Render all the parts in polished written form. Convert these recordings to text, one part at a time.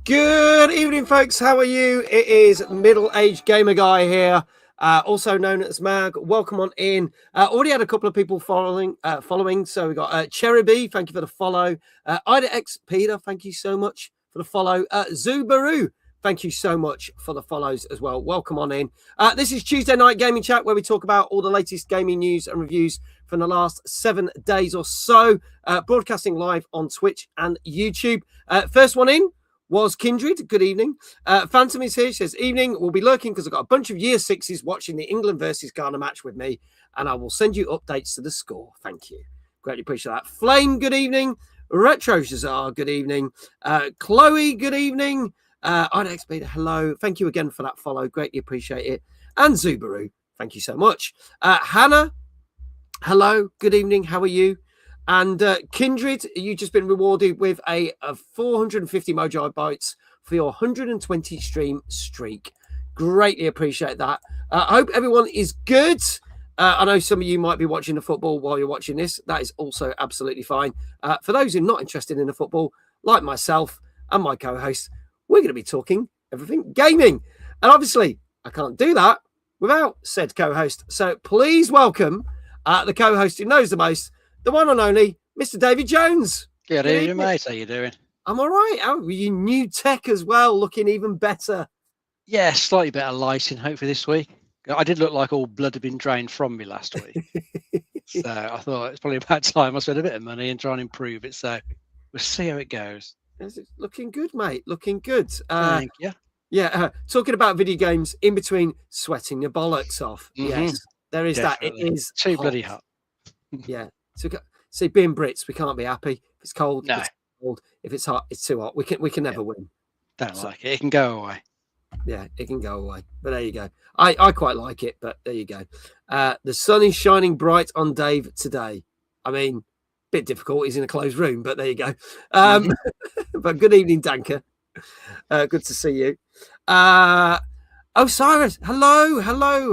Good evening, folks. How are you? It is middle-aged gamer guy here, also known as Mag. Welcome on in. Already had a couple of people following. So we got Cherry B. Thank you for the follow. ShinyDex Peter. Thank you so much for the follow. Zubaru. Thank you so much for the follows as well. Welcome on in. This is Tuesday Night Gaming Chat, where we talk about all the latest gaming news and reviews from the last 7 days or so. Broadcasting live on Twitch and YouTube. First one in was Kindred. Good evening. Phantom is here. She says, evening. We'll be lurking because I've got a bunch of year sixes watching the England versus Ghana match with me, and I will send you updates to the score. Thank you. Greatly appreciate that. Flame, good evening. Retro Shazar, good evening. Chloe, good evening. IDX Beta, hello. Thank you again for that follow. Greatly appreciate it. And Zubaru, thank you so much. Hannah, hello. Good evening. How are you? And Kindred, you've just been rewarded with a 450 Mojo Bytes for your 120 stream streak. Greatly appreciate that. I hope everyone is good. I know some of you might be watching the football while you're watching this. That is also absolutely fine. For those who are not interested in the football, like myself and my co-host, we're going to be talking everything gaming. And obviously, I can't do that without said co-host. So please welcome the co-host who knows the most, the one and only Mr. David Jones. Good evening, mate. How you doing? I'm all right. How are you? New tech as well, looking even better. Yeah, slightly better lighting, hopefully, this week. I did look like all blood had been drained from me last week. So I thought it's probably about time I spent a bit of money and try and improve it. So we'll see how it goes. It's looking good, mate. Looking good. Thank you. Yeah, talking about video games in between sweating your bollocks off. Mm-hmm. Yes, there is Definitely. That. It is too hot. bloody hot. Yeah. So, see, being Brits, we can't be happy. If it's cold, no. It's cold. If it's hot, it's too hot. We can never win. Don't like it. It can go away. Yeah, it can go away. But there you go. I quite like it, but there you go. The sun is shining bright on Dave today. I mean, bit difficult. He's in a closed room, but there you go. But good evening, Danker. Good to see you. Cyrus, hello.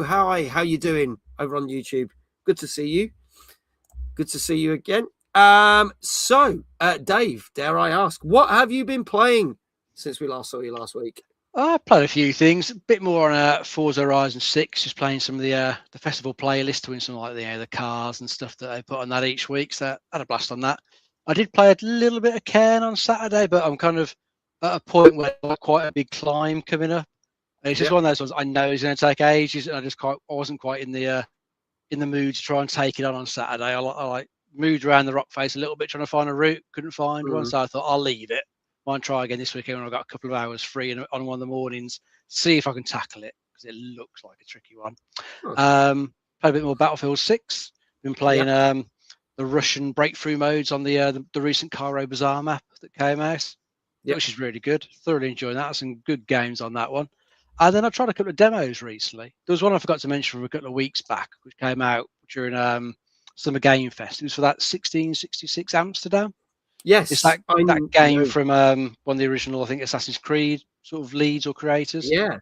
How you doing over on YouTube? Good to see you. Good to see you again. So, Dave, dare I ask, what have you been playing since we last saw you last week? I played a few things, a bit more on Forza Horizon 6, just playing some of the festival playlist, doing some like the cars and stuff that they put on that each week. So I had a blast on that. I did play a little bit of Cairn on Saturday, but I'm kind of at a point where I've got quite a big climb coming up. And it's just one of those ones I know is going to take ages, and I wasn't quite in the mood to try and take it on Saturday. I like moved around the rock face a little bit trying to find a route, couldn't find one, so I thought I'll leave it. Might try again this weekend when I've got a couple of hours free on one of the mornings, see if I can tackle it, because it looks like a tricky one. Played a bit more Battlefield 6. Been playing the Russian breakthrough modes on the recent Cairo Bazaar map that came out, which is really good. Thoroughly enjoying that. Some good games on that one. And then I tried a couple of demos recently. There was one I forgot to mention from a couple of weeks back, which came out during Summer Game Fest. It was for that 1666 Amsterdam. Yes, it's that game from one of the original, I think, Assassin's Creed sort of leads or creators. Yeah.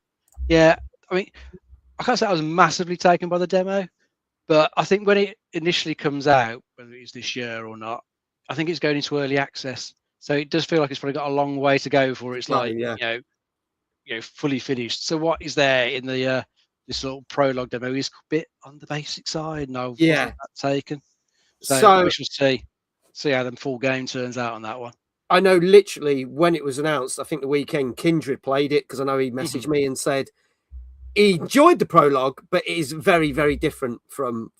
I mean, I can't say I was massively taken by the demo, but I think when it initially comes out, whether it's this year or not, I think it's going into early access. So it does feel like it's probably got a long way to go for it's like fully finished. So what is there in the this little prologue demo is a bit on the basic side, and I wasn't that taken. So we shall see how the full game turns out on that one. I know literally when it was announced, I think the weekend Kindred played it, because I know he messaged me and said he enjoyed the prologue, but it is very, very different from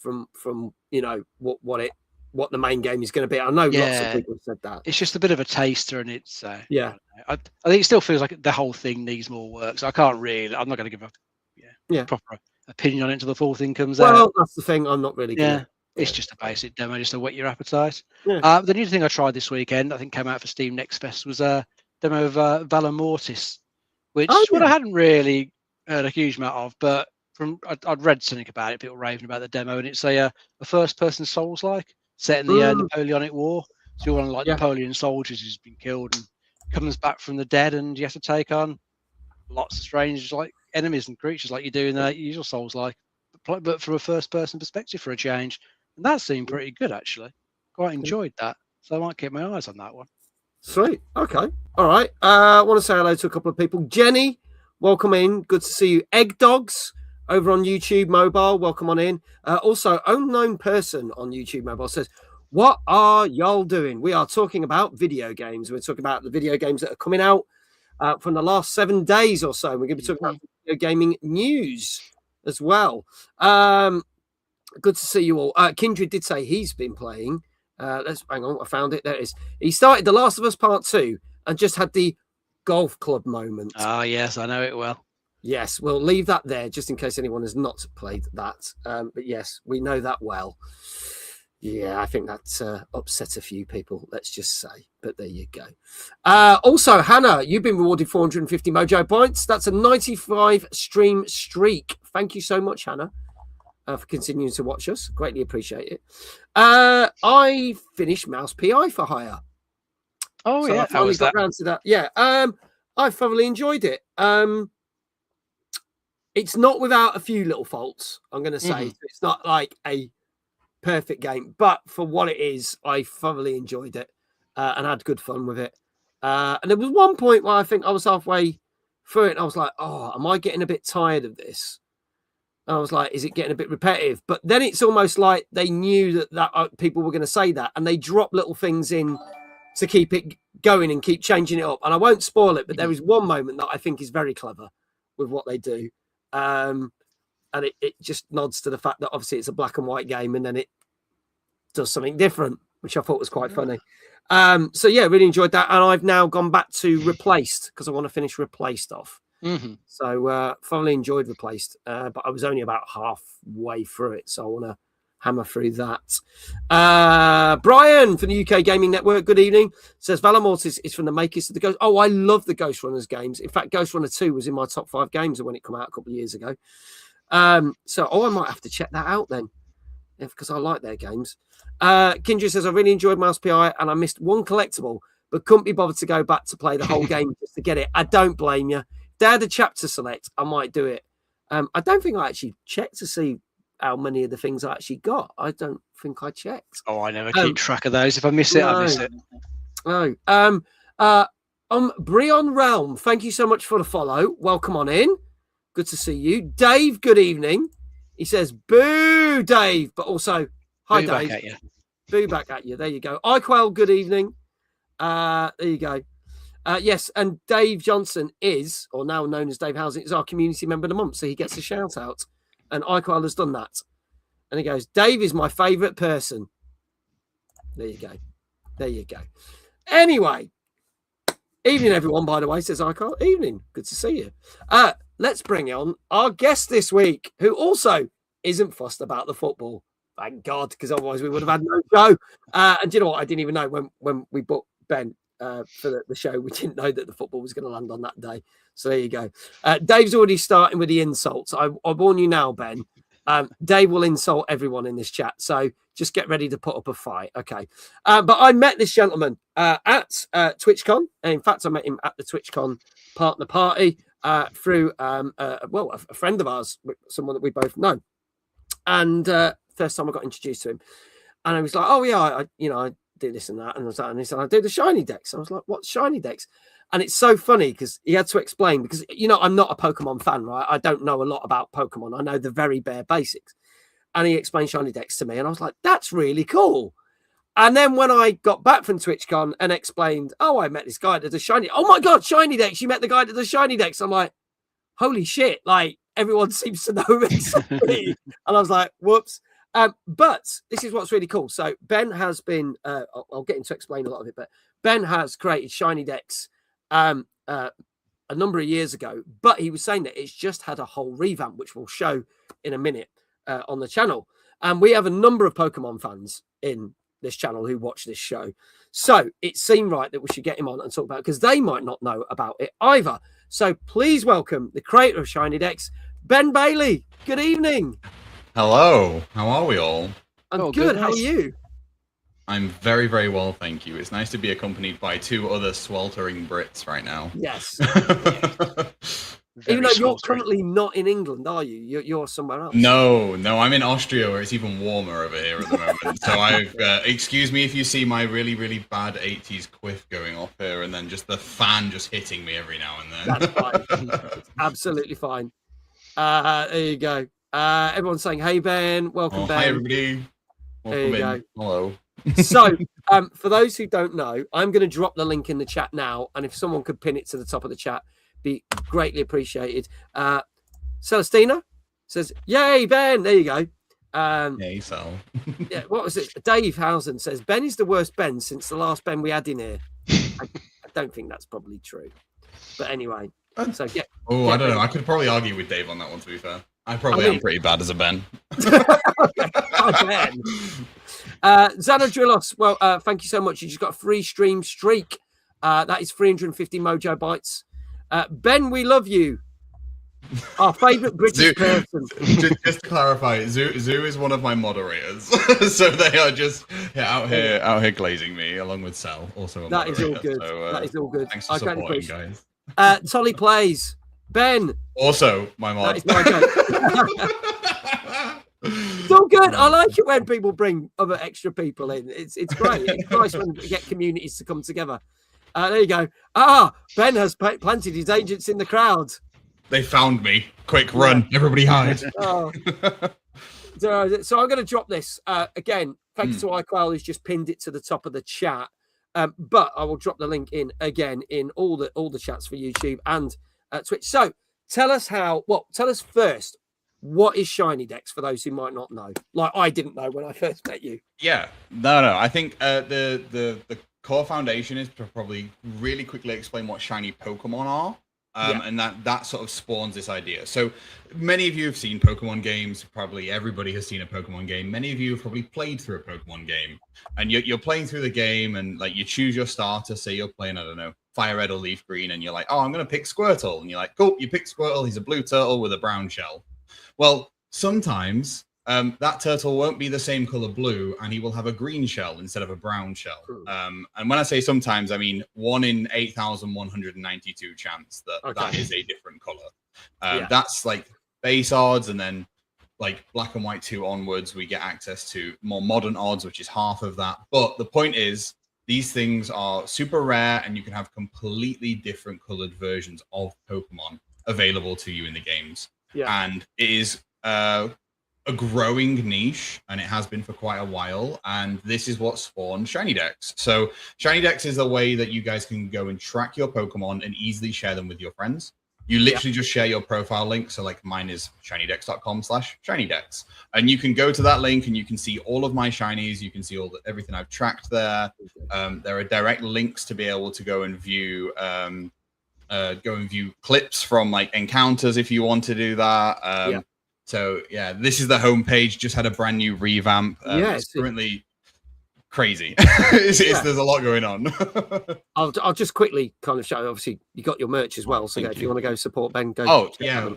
what the main game is going to be. I know lots of people said that. It's just a bit of a taster, and it's I think it still feels like the whole thing needs more work. So I'm not going to give a proper opinion on it until the full thing comes out. Well, that's the thing. I'm not really going to. It's just a basic demo, just to whet your appetite. The new thing I tried this weekend, I think came out for Steam Next Fest, was a demo of Valor Mortis, which I hadn't really heard a huge amount of, but I'd read something about it, people raving about the demo, and it's a first-person Souls-like set in the Napoleonic War. So you're one of like Napoleon soldiers who's been killed and comes back from the dead, and you have to take on lots of strange like enemies and creatures like you do in the usual Souls-like, but from a first-person perspective for a change. And that seemed pretty good, actually. Quite enjoyed that. So I might keep my eyes on that one. Sweet. Okay. All right. I want to say hello to a couple of people. Jenny, welcome in. Good to see you. Egg Dogs over on YouTube Mobile. Welcome on in. Also, unknown person on YouTube Mobile says, "What are y'all doing?" We are talking about video games. We're talking about the video games that are coming out from the last 7 days or so. We're going to be talking about video gaming news as well. Good to see you all. Kindred did say he's been playing. Let's hang on. I found it. There it is. He started The Last of Us Part 2 and just had the golf club moment. Oh, yes, I know it well. Yes, we'll leave that there just in case anyone has not played that. But yes, we know that well. Yeah, I think that upset a few people, let's just say. But there you go. Also, Hannah, you've been rewarded 450 Mojo points. That's a 95 stream streak. Thank you so much, Hannah, for continuing to watch us. Greatly appreciate it. I finished Mouse PI for Hire. Oh, so yeah. I finally got round to that. Yeah, I thoroughly enjoyed it. It's not without a few little faults, I'm going to say. It's not like a perfect game, but for what it is, I thoroughly enjoyed it and had good fun with it. And there was one point where I think I was halfway through it and I was like, oh, am I getting a bit tired of this? And I was like, is it getting a bit repetitive? But then it's almost like they knew that people were going to say that, and they drop little things in to keep it going and keep changing it up. And I won't spoil it, but there is one moment that I think is very clever with what they do. And it just nods to the fact that obviously it's a black and white game, and then it does something different, which I thought was quite funny. So yeah, really enjoyed that. And I've now gone back to Replaced because I want to finish Replaced off. So thoroughly enjoyed Replaced, but I was only about halfway through it, so I want to hammer through that. Brian from the UK Gaming Network, good evening, says Valamort is from the makers of the Ghost. Oh, I love the Ghost Runners games. In fact, Ghost Runner 2 was in my top 5 games when it came out a couple of years ago. So I might have to check that out then, because I like their games. Kindred says, I really enjoyed Mouse PI and I missed one collectible, but couldn't be bothered to go back to play the whole game just to get it. I don't blame you. If they had a chapter select, I might do it. I don't think I actually checked to see how many of the things I actually got. I don't think I checked. Oh, I never keep track of those. If I miss it, I miss it. No. Brion Realm, thank you so much for the follow. Welcome on in. Good to see you. Dave, good evening. He says, boo, Dave, but also, hi, Boo Dave. back at you. Boo back at you. There you go. iQuell, good evening. There you go. Yes, and Dave Johnson is, or now known as Dave Housing, is our community member of the month, so he gets a shout out. And iQuell has done that. And he goes, Dave is my favourite person. There you go. There you go. Anyway, evening, everyone, by the way, says iQuell. Evening. Good to see you. Let's bring on our guest this week, who also isn't fussed about the football. Thank God, because otherwise we would have had no show. And do you know what? I didn't even know when we booked Ben for the show. We didn't know that the football was going to land on that day. So there you go. Dave's already starting with the insults. I warn you now, Ben. Dave will insult everyone in this chat. So just get ready to put up a fight. Okay. But I met this gentleman at TwitchCon. In fact, I met him at the TwitchCon partner party through, a friend of ours, someone that we both know. And first time I got introduced to him. And I was like, oh, yeah, I do this and that. And he said, I do the ShinyDex. I was like, what's ShinyDex? And it's so funny because he had to explain, because, I'm not a Pokemon fan, right? I don't know a lot about Pokemon. I know the very bare basics. And he explained ShinyDex to me. And I was like, that's really cool. And then when I got back from TwitchCon and explained, oh, I met this guy that does Shiny. Oh, my God, ShinyDex. You met the guy that does ShinyDex. I'm like, holy shit. Like, everyone seems to know me. And I was like, whoops. But this is what's really cool. So Ben has been, I'll get him to explain a lot of it, but Ben has created ShinyDex a number of years ago, but he was saying that it's just had a whole revamp, which we'll show in a minute on the channel. And we have a number of Pokemon fans in this channel who watch this show. So it seemed right that we should get him on and talk about it, because they might not know about it either. So please welcome the creator of ShinyDex, Ben Bailey. Good evening. Hello. How are we all? I'm good. How are you? I'm very, very well, thank you. It's nice to be accompanied by 2 other sweltering Brits right now. Yes. very Even though you're sultry. currently not in England, are you? You're somewhere else. No, I'm in Austria where it's even warmer over here at the moment. So I've, excuse me if you see my really, really bad 80s quiff going off here and then just the fan just hitting me every now and then. That's fine. It's absolutely fine. There you go. Everyone's saying, hey, Ben. Welcome, Ben. Hi, everybody. Welcome There you in. Hello. So, for those who don't know, I'm going to drop the link in the chat now. And if someone could pin it to the top of the chat, be greatly appreciated. Celestina says, yay, Ben. There you go. Yay, Sal. Yeah, what was it? Dave Housen says, Ben is the worst Ben since the last Ben we had in here. I don't think that's probably true. But anyway. So, yeah. Oh, I don't know. I could probably argue with Dave on that one, to be fair. I probably am pretty bad as a Ben. Ben. Xano Drillos, well, thank you so much. You just got a free stream streak. That is 350 mojo bites. Ben, we love you. Our favourite British person. Just to clarify, Zoo is one of my moderators, so they are just out here glazing me along with Sal, also. That is all good. So, that is all good. Thanks for supporting, guys. Tolly plays. Ben. Also, my mod. That is my It's all good. I like it when people bring other extra people in. It's great. It's nice when we get communities to come together. There you go. Ben has planted his agents in the crowd. They found me. Quick, run. Everybody hide. So I'm going to drop this. Again, thanks to iQual who's just pinned it to the top of the chat. But I will drop the link in again in all the chats for YouTube and Twitch. So tell us first, what is ShinyDex for those who might not know? Like I didn't know when I first met you. Yeah. No. I think the core foundation is to probably really quickly explain what shiny Pokemon are. And that sort of spawns this idea. So many of you have seen Pokemon games. Probably everybody has seen a Pokemon game. Many of you have probably played through a Pokemon game. And you're playing through the game and like you choose your starter. Say you're playing, I don't know, Fire Red or Leaf Green. And you're like, oh, I'm going to pick Squirtle. And you're like, cool, you pick Squirtle. He's a blue turtle with a brown shell. Well, sometimes that turtle won't be the same color blue and he will have a green shell instead of a brown shell. And when I say sometimes, I mean 1 in 8,192 chance that is a different color. That's like base odds, and then like Black and White 2 onwards, we get access to more modern odds, which is half of that. But the point is, these things are super rare and you can have completely different colored versions of Pokemon available to you in the games. And it is a growing niche, and it has been for quite a while, and this is what spawned ShinyDex. So ShinyDex is a way that you guys can go and track your Pokemon and easily share them with your friends. You literally just share your profile link. So like mine is shinydex.com/ShinyDex, and you can go to that link and you can see all of my shinies. You can see everything I've tracked there. There are direct links to be able to go and view clips from like encounters if you want to do that. So yeah, this is the homepage. Just had a brand new revamp. It's currently crazy. There's a lot going on. I'll just quickly kind of show. Obviously, you got your merch as well. So if you want to go support Ben, go. Oh yeah,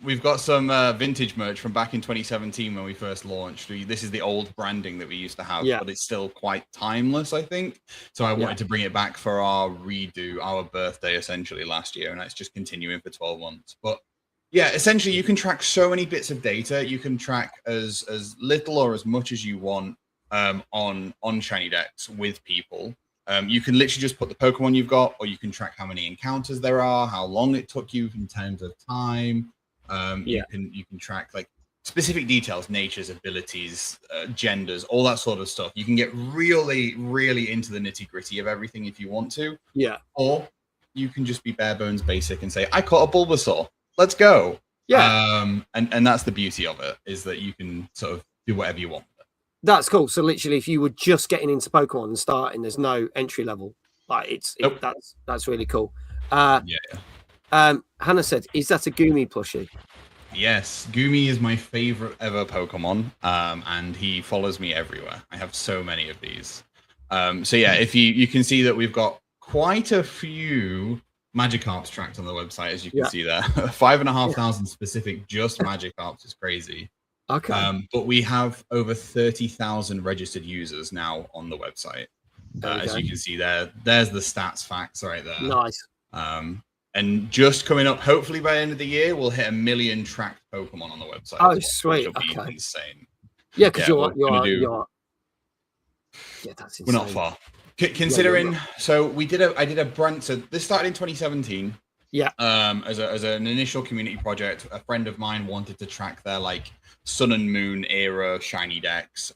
we've got some vintage merch from back in 2017 when we first launched. This is the old branding that we used to have, but it's still quite timeless, I think. So I wanted to bring it back for our birthday essentially last year, and it's just continuing for 12 months. But yeah, essentially, you can track so many bits of data. You can track as little or as much as you want on ShinyDex with people. You can literally just put the Pokemon you've got, or you can track how many encounters there are, how long it took you in terms of time. You can track like specific details, natures, abilities, genders, all that sort of stuff. You can get really, really into the nitty gritty of everything if you want to. Yeah. Or you can just be bare bones basic and say, I caught a Bulbasaur. Let's go. Yeah. And that's the beauty of it, is that you can sort of do whatever you want. That's cool. So literally, if you were just getting into Pokemon and starting, there's no entry level. Like that's really cool. Hannah said, "Is that a Goomy plushie?" Yes, Goomy is my favorite ever Pokemon, and he follows me everywhere. I have so many of these. So yeah, if you can see that we've got quite a few Magikarps tracked on the website, as you can see there. 5,500 specific just Magikarps is crazy. Okay. But we have over 30,000 registered users now on the website. As you can see there, there's the stats facts right there. Nice. And just coming up, hopefully by the end of the year, we'll hit 1 million tracked Pokemon on the website. Oh, sweet. Which will be Okay. insane. Yeah, because Yeah, you're. Yeah, that's insane. We're not far. Considering, so I did a brand. So this started in 2017. Yeah. As an initial community project, a friend of mine wanted to track their like Sun and Moon era ShinyDex.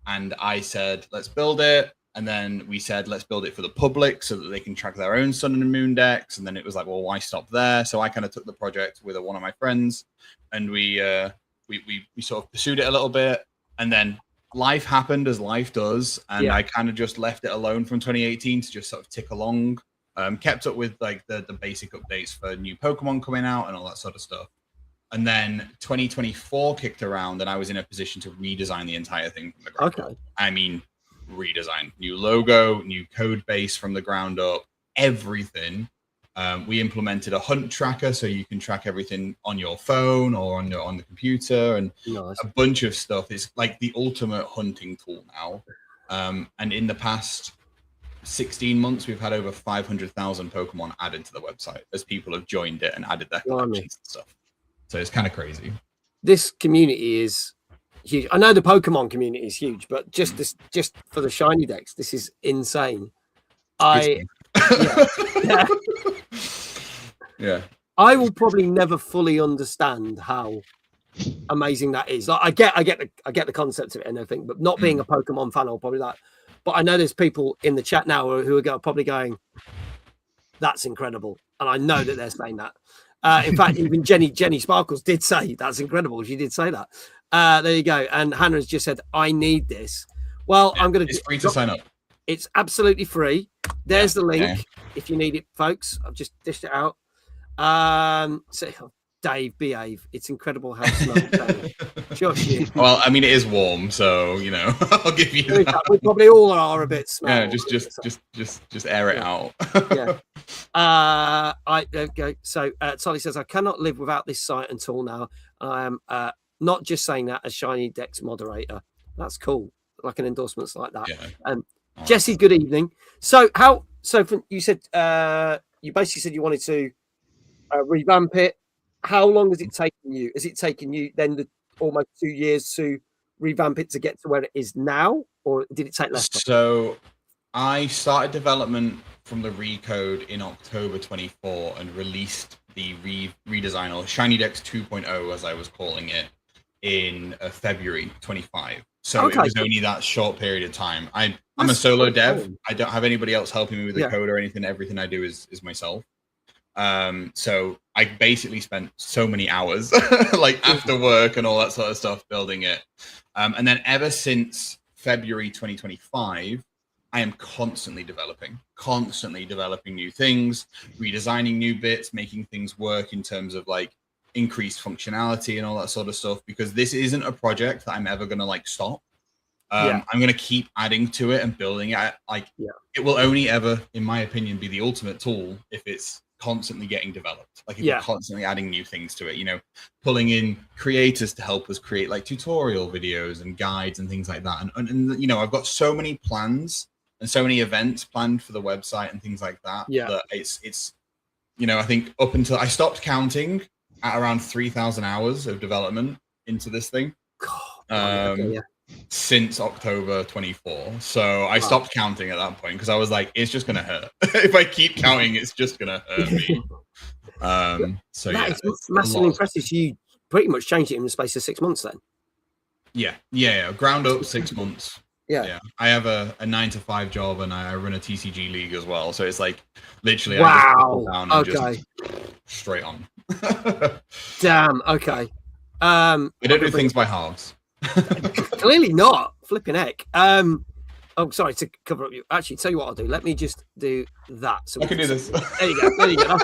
And I said, let's build it. And then we said, let's build it for the public so that they can track their own Sun and Moon decks. And then it was like, well, why stop there? So I kind of took the project with one of my friends, and we sort of pursued it a little bit. And then life happened as life does, and I kind of just left it alone from 2018 to just sort of tick along. Kept up with like the basic updates for new Pokemon coming out and all that sort of stuff. And then 2024 kicked around, and I was in a position to redesign the entire thing from the ground up. I mean, redesign, new logo, new code base from the ground up, everything. We implemented a hunt tracker so you can track everything on your phone or on the computer, and a bunch of stuff. It's like the ultimate hunting tool now. And in the past 16 months, we've had over 500,000 Pokemon added to the website as people have joined it and added their collections and stuff. So it's kind of crazy. This community is huge. I know the Pokemon community is huge, but just for the ShinyDex, this is insane. Yeah. I will probably never fully understand how amazing that is. Like, I get the concept of it and everything, but not being a Pokemon fan, I'll probably like. But I know there's people in the chat now who are probably going, "That's incredible," and I know that they're saying that. In fact, even Jenny Sparkles did say that's incredible. She did say that. There you go. And Hannah's just said, "I need this." Well, I'm going to. It's free to sign up. It's absolutely free. There's the link if you need it, folks. I've just dished it out. So, Dave, behave. It's incredible how slow it's going. Josh, well, I mean, it is warm, so you know, I'll give you that. We probably all are a bit slow. Yeah, just air it out. Okay. So Solly says, I cannot live without this site and tool now. I am not just saying that as ShinyDex moderator. That's cool. Like an endorsement like that. Yeah. Jesse, good evening. So you said you basically said you wanted to revamp it. How long has it taken you? Has it taken you then almost 2 years to revamp it to get to where it is now, or did it take less time? So I started development from the recode in October 24 and released the redesign, or ShinyDex 2.0 as I was calling it, in February 25. So it was only that short period of time. I'm a solo dev. I don't have anybody else helping me with the code or anything. Everything I do is myself. So I basically spent so many hours like after work and all that sort of stuff building it. And then ever since February 2025, I am constantly developing new things, redesigning new bits, making things work in terms of like increased functionality and all that sort of stuff, because this isn't a project that I'm ever going to like stop. I'm going to keep adding to it and building it. It will only ever, in my opinion, be the ultimate tool if it's constantly getting developed. Like if you're constantly adding new things to it, you know, pulling in creators to help us create like tutorial videos and guides and things like that. And you know, I've got so many plans and so many events planned for the website and things like that. That it's, you know, I think up until I stopped counting at around 3,000 hours of development into this thing. Since October 24. So I stopped counting at that point because I was like, it's just gonna hurt. If I keep counting, it's just gonna hurt me. So that is massively impressive. So you pretty much changed it in the space of 6 months then. Yeah. Ground up 6 months. Yeah. I have a 9-to-5 job and I run a TCG league as well. So it's like literally I just down and just straight on. Damn, okay. I don't do things by halves. Clearly not. Flipping heck. Oh, sorry to cover up you. Actually, tell you what I'll do. Let me just do that. So I can do this. There you go.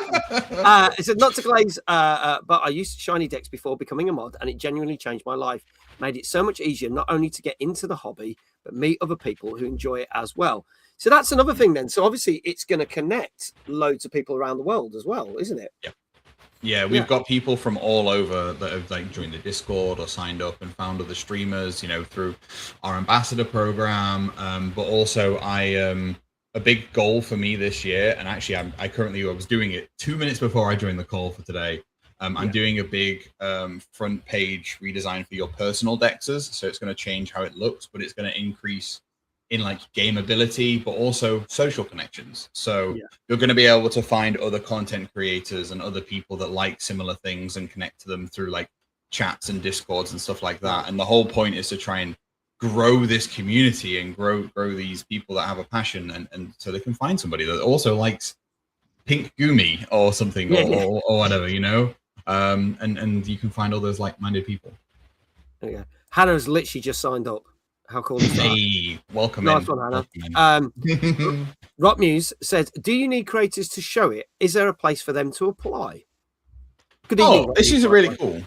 It said not to glaze, but I used ShinyDex before becoming a mod, and it genuinely changed my life. Made it so much easier not only to get into the hobby, but meet other people who enjoy it as well. So that's another thing then. So obviously it's going to connect loads of people around the world as well, isn't it? Yeah, we've got people from all over that have like joined the Discord or signed up and found other streamers, you know, through our ambassador program. But also I a big goal for me this year, and actually I was doing it 2 minutes before I joined the call for today. I'm doing a big front page redesign for your personal dexes, so it's going to change how it looks, but it's going to increase in like gameability, but also social connections. So you're going to be able to find other content creators and other people that like similar things and connect to them through like chats and discords and stuff like that. And the whole point is to try and grow this community and grow these people that have a passion, and so they can find somebody that also likes pink gumi or something or whatever, you know. And you can find all those like-minded people. There you go. Hannah's literally just signed up. How cool is that? Hey, welcome nice in. One, Hannah. Rock Muse says, do you need creators to show it? Is there a place for them to apply? Good evening, this is really cool.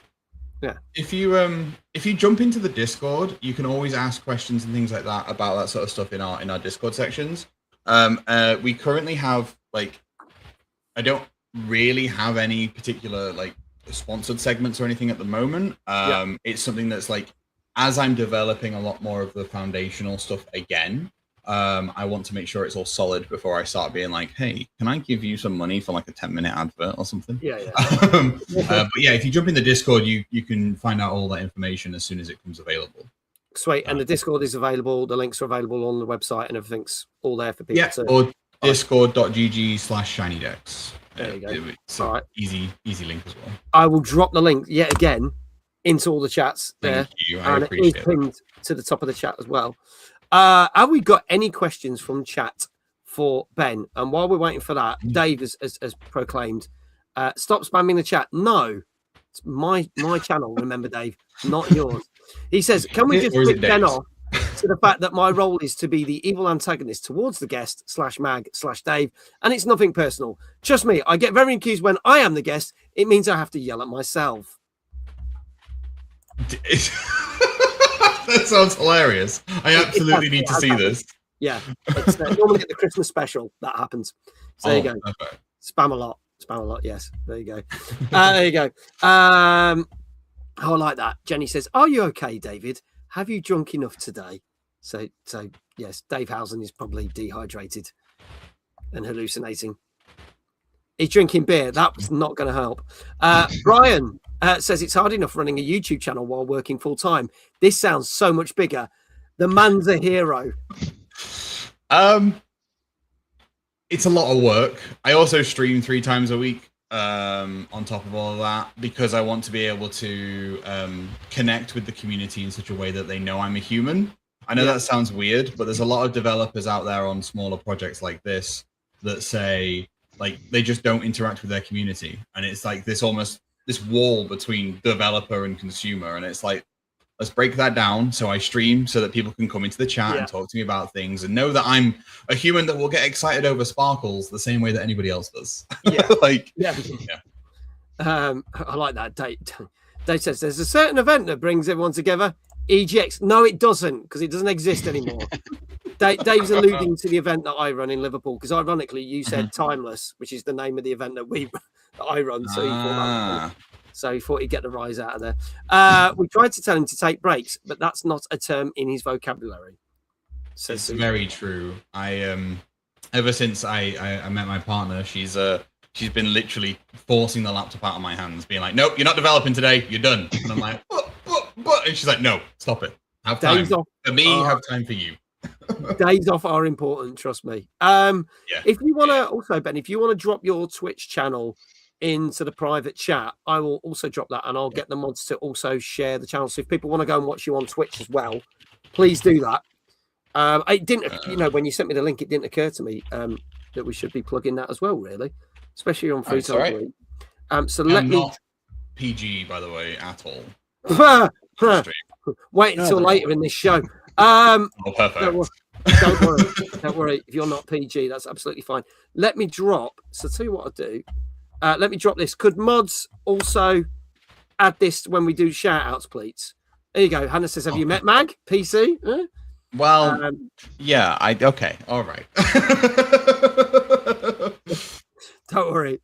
Yeah. If you jump into the Discord, you can always ask questions and things like that about that sort of stuff in our Discord sections. We currently have like, I don't really have any particular like sponsored segments or anything at the moment. It's something that's like, as I'm developing a lot more of the foundational stuff again, I want to make sure it's all solid before I start being like, hey, can I give you some money for like a 10-minute advert or something? Yeah. But yeah, if you jump in the Discord, you can find out all that information as soon as it comes available. Sweet. And the Discord is available. The links are available on the website and everything's all there for people to... or discord.gg/ShinyDex. There you go. It's all right. Easy link as well. I will drop the link yet again into all the chats there. Thank you. I appreciate it. Pinned to the top of the chat as well. Have we got any questions from chat for Ben? And while we're waiting for that, Dave has proclaimed, stop spamming the chat. No, it's my channel, remember, Dave, not yours. He says, can we just flip Ben off to the fact that my role is to be the evil antagonist towards the guest /Mag/Dave, and it's nothing personal. Trust me, I get very accused when I am the guest. It means I have to yell at myself. That sounds hilarious. I absolutely need to see this. Yeah, it's normally at the Christmas special that happens. So there you go. Okay. Spam a lot. Yes, there you go. There you go. I like that. Jenny says, "Are you okay, David? Have you drunk enough today?" So yes, Dave Housen is probably dehydrated and hallucinating. He's drinking beer. That was not going to help. Brian says it's hard enough running a YouTube channel while working full time. This sounds so much bigger. The man's a hero. It's a lot of work. I also stream 3 times a week on top of all of that, because I want to be able to connect with the community in such a way that they know I'm a human. I know that sounds weird, but there's a lot of developers out there on smaller projects like this that say, like, they just don't interact with their community, and it's like this wall between developer and consumer, and it's like, let's break that down. So I stream so that people can come into the chat and talk to me about things and know that I'm a human that will get excited over sparkles the same way that anybody else does. Yeah. Yeah. I like that. Dave says there's a certain event that brings everyone together. EGX. No, it doesn't, because it doesn't exist anymore. Dave's alluding to the event that I run in Liverpool, because ironically you said Timeless, which is the name of the event that I run. So he thought he'd get the rise out of there. We tried to tell him to take breaks, but that's not a term in his vocabulary. It's very true. Ever since I met my partner, she's been literally forcing the laptop out of my hands, being like, "Nope, you're not developing today. You're done." And I'm like, "But," and she's like, "No, stop it. Have time for me. Have time for you." Days off are important, trust me. If you want to also, Ben, if you want to drop your Twitch channel into the private chat, I will also drop that, and I'll get the mods to also share the channel. So if people want to go and watch you on Twitch as well, please do that. It didn't, when you sent me the link, it didn't occur to me that we should be plugging that as well, really, especially on free time. So let me not PG, by the way, at all. Wait until later in this show. Perfect. Don't worry. If you're not PG, that's absolutely fine. Let me drop. So tell you what I'll do. Let me drop this. Could mods also add this when we do shout outs, please? There you go. Hannah says, have you met Mag? PC? Well, yeah. Okay. All right. Don't worry.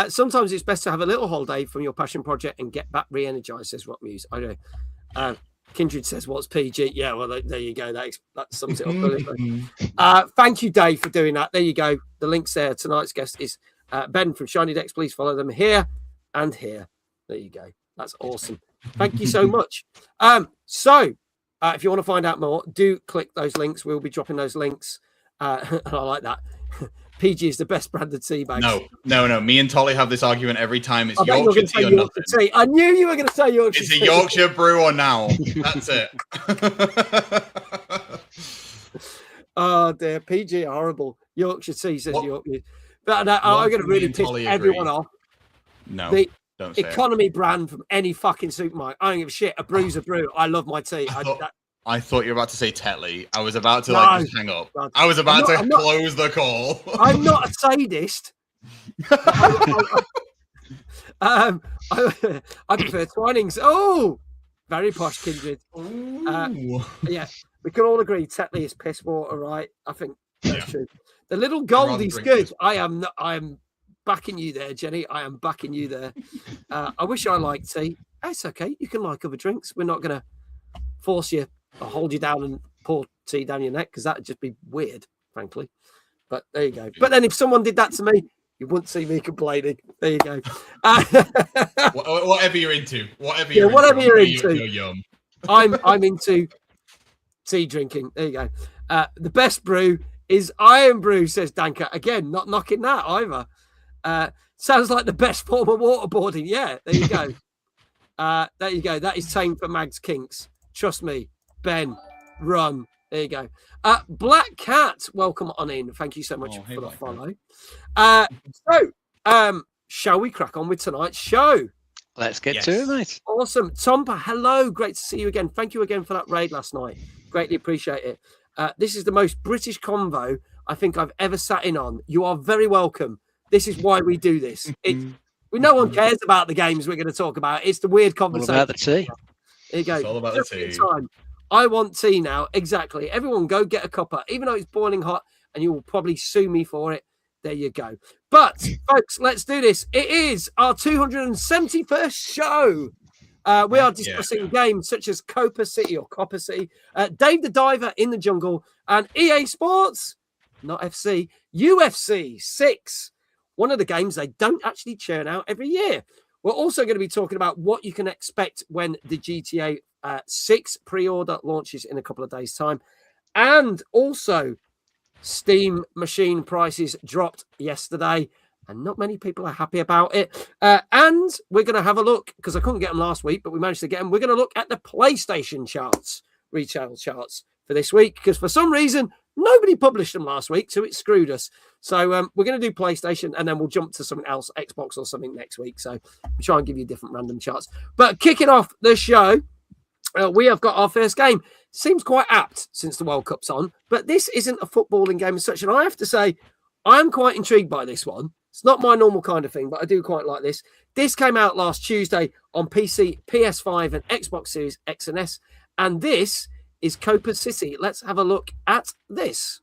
Sometimes it's best to have a little holiday from your passion project and get back re-energized, says Rock Muse. I know. Kindred says, "What's PG?" Yeah, well, there you go. That sums it up brilliantly. Thank you, Dave, for doing that. There you go. The link's there. Tonight's guest is Ben from ShinyDex. Please follow them here and here. There you go. That's awesome. Thank you so much. So if you want to find out more, do click those links. We'll be dropping those links. And I like that. PG is the best branded tea bags. No. Me and Tolly have this argument every time. It's Yorkshire tea or nothing. Tea. I knew you were going to say Yorkshire tea. It's a Yorkshire brew or now. That's it. Oh, dear. PG are horrible. Yorkshire tea says Yorkshire. But I'm going to really piss everyone off. No, don't say economy brand from any fucking supermarket. I don't give a shit. A brew's a brew. I love my tea. I thought you were about to say Tetley. I was about to just hang up. I was about to close the call. I'm not a sadist. I prefer Twinings. Oh, very posh, Kindred. Yeah, we can all agree Tetley is piss water, right? I think that's true. The little Goldie's good. I am backing you there, Jenny. I am backing you there. I wish I liked tea. It's okay. You can like other drinks. We're not going to force you or hold you down and pour tea down your neck because that would just be weird, frankly. But there you go. But then if someone did that to me, you wouldn't see me complaining. There you go. Whatever you're into. Whatever you're into. I'm into tea drinking. There you go. The best brew is Iron Brew, says Danka. Again, not knocking that either. Sounds like the best form of waterboarding. Yeah, there you go. There you go. That is tame for Mag's kinks. Trust me. Ben, run. There you go. Black Cat, welcome on in. Thank you so much for the follow. Shall we crack on with tonight's show? Let's get to it, mate. Awesome. Tompa, hello. Great to see you again. Thank you again for that raid last night. Greatly appreciate it. This is the most British convo I think I've ever sat in on. You are very welcome. This is why we do this. No one cares about the games we're going to talk about. It's the weird conversation. All about the tea. There you go. It's all about the tea. I want tea now. Exactly. Everyone go get a cuppa, even though it's boiling hot, and you will probably sue me for it. There you go. But, folks, let's do this. It is our 271st show. We are discussing games such as Copa City or Copper City, Dave the Diver in the Jungle, and EA Sports, not FC, UFC 6. One of the games they don't actually churn out every year. We're also going to be talking about what you can expect when the GTA 6 pre-order launches in a couple of days' time. And also, Steam machine prices dropped yesterday, and not many people are happy about it. And we're going to have a look, because I couldn't get them last week, but we managed to get them. We're going to look at the PlayStation charts, retail charts for this week, because for some reason, nobody published them last week, so it screwed us. So we're going to do PlayStation, and then we'll jump to something else, Xbox or something next week. So we'll try and give you different random charts. But kicking off the show, we have got our first game. Seems quite apt since the World Cup's on, but this isn't a footballing game as such. And I have to say, I'm quite intrigued by this one. It's not my normal kind of thing, but I do quite like this. This came out last Tuesday on PC, PS5, and Xbox Series X and S. And this is Copa City. Let's have a look at this.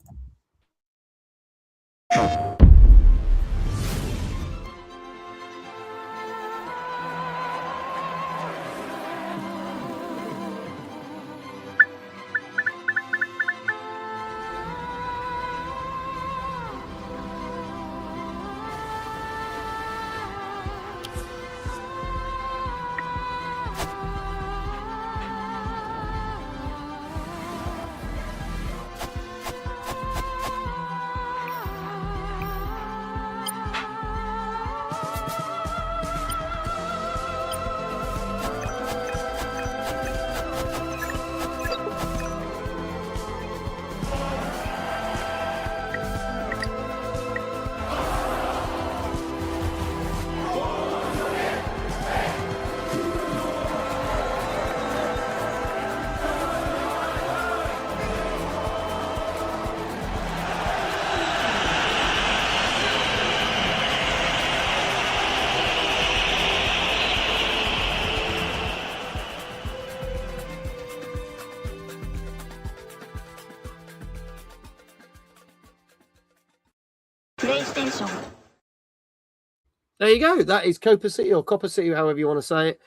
There you go. That is Copa City or Copper City, however you want to say it.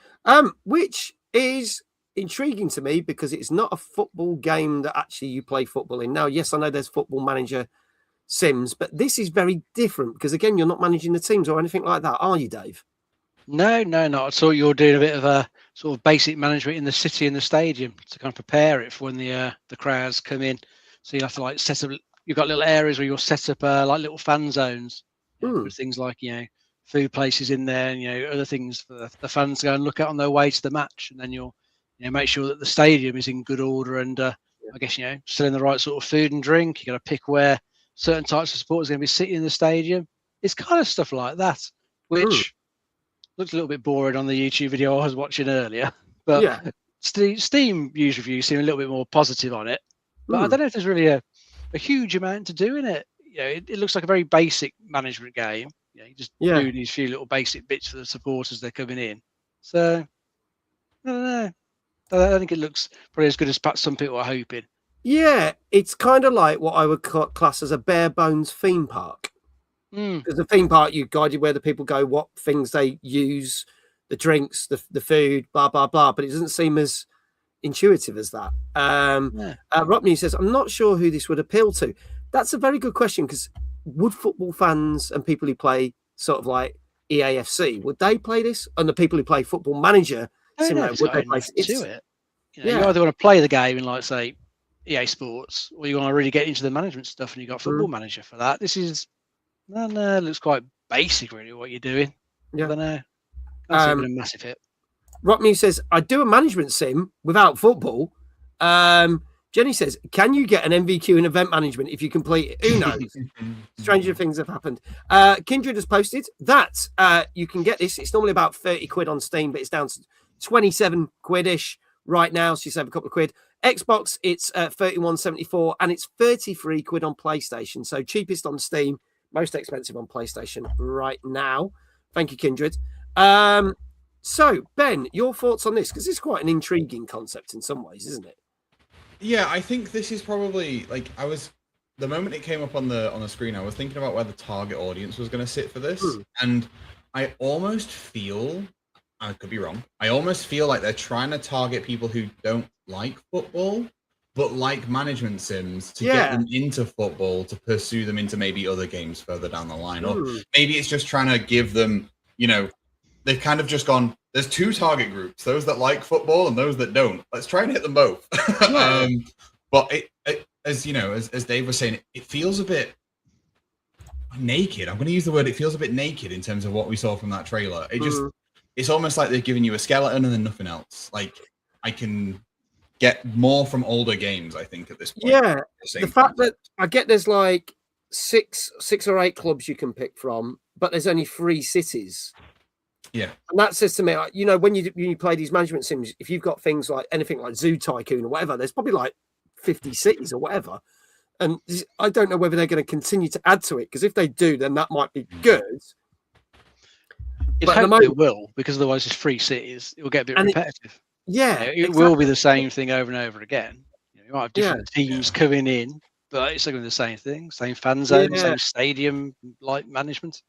Which is intriguing to me because it's not a football game that actually you play football in. Now, yes, I know there's Football Manager Sims, but this is very different because, again, you're not managing the teams or anything like that, are you, Dave? No, not at all. You're doing a bit of a sort of basic management in the city and the stadium to kind of prepare it for when the crowds come in. So you have to like set up. You've got little areas where you'll set up like little fan zones, with things like food places in there, and other things for the fans to go and look at on their way to the match, and then you'll make sure that the stadium is in good order and I guess selling the right sort of food and drink. You got to pick where certain types of supporters are going to be sitting in the stadium. It's kind of stuff like that, which looks a little bit boring on the YouTube video I was watching earlier, but Steam user reviews seem a little bit more positive on it. But I don't know if there's really a huge amount to do in it. It looks like a very basic management game. You just do these few little basic bits for the supporters they're coming in. So I don't know. I think it looks probably as good as perhaps some people are hoping. Yeah, it's kind of like what I would class as a bare bones theme park. Because the theme park, you guided where the people go, what things they use, the drinks, the food, blah blah blah. But it doesn't seem as intuitive as that. Rodney says, "I'm not sure who this would appeal to." That's a very good question because would football fans and people who play sort of like EAFC would they play this? And the people who play Football Manager, would they play it? You either want to play the game in like say EA Sports, or you want to really get into the management stuff, and you got Football Manager for that. This is it looks quite basic, really, what you're doing. I don't know. That's been a massive hit. Rodney says, "I do a management sim without football." Jenny says, "Can you get an MVQ in event management if you complete it?" Who knows? Stranger things have happened. Kindred has posted that you can get this. It's normally about 30 quid on Steam, but it's down to 27 quid-ish right now. So you save a couple of quid. Xbox, it's 31.74, and it's 33 quid on PlayStation. So cheapest on Steam, most expensive on PlayStation right now. Thank you, Kindred. So, Ben, your thoughts on this? Because it's quite an intriguing concept in some ways, isn't it? Yeah, I think this is probably the moment it came up on the screen, I was thinking about where the target audience was going to sit for this, and I almost feel, I could be wrong, I almost feel like they're trying to target people who don't like football, but like management sims to get them into football to pursue them into maybe other games further down the line, or maybe it's just trying to give them, they've kind of just gone, there's two target groups, those that like football and those that don't. Let's try and hit them both. But as Dave was saying, it feels a bit naked. I'm going to use the word, it feels a bit naked in terms of what we saw from that trailer. It's almost like they've given you a skeleton and then nothing else. Like, I can get more from older games, I think, at this point. Yeah, the fact that I get there's like six or eight clubs you can pick from, but there's only 3 cities. Yeah, and that says to me, when you play these management sims, if you've got things like anything like Zoo Tycoon or whatever, there's probably like 50 cities or whatever. And I don't know whether they're going to continue to add to it, because if they do, then that might be good. It will, because otherwise it's 3 cities. It will get a bit repetitive. It will be the same thing over and over again. You might have different teams coming in, but it's going to be the same thing, same fan zone, same stadium like management.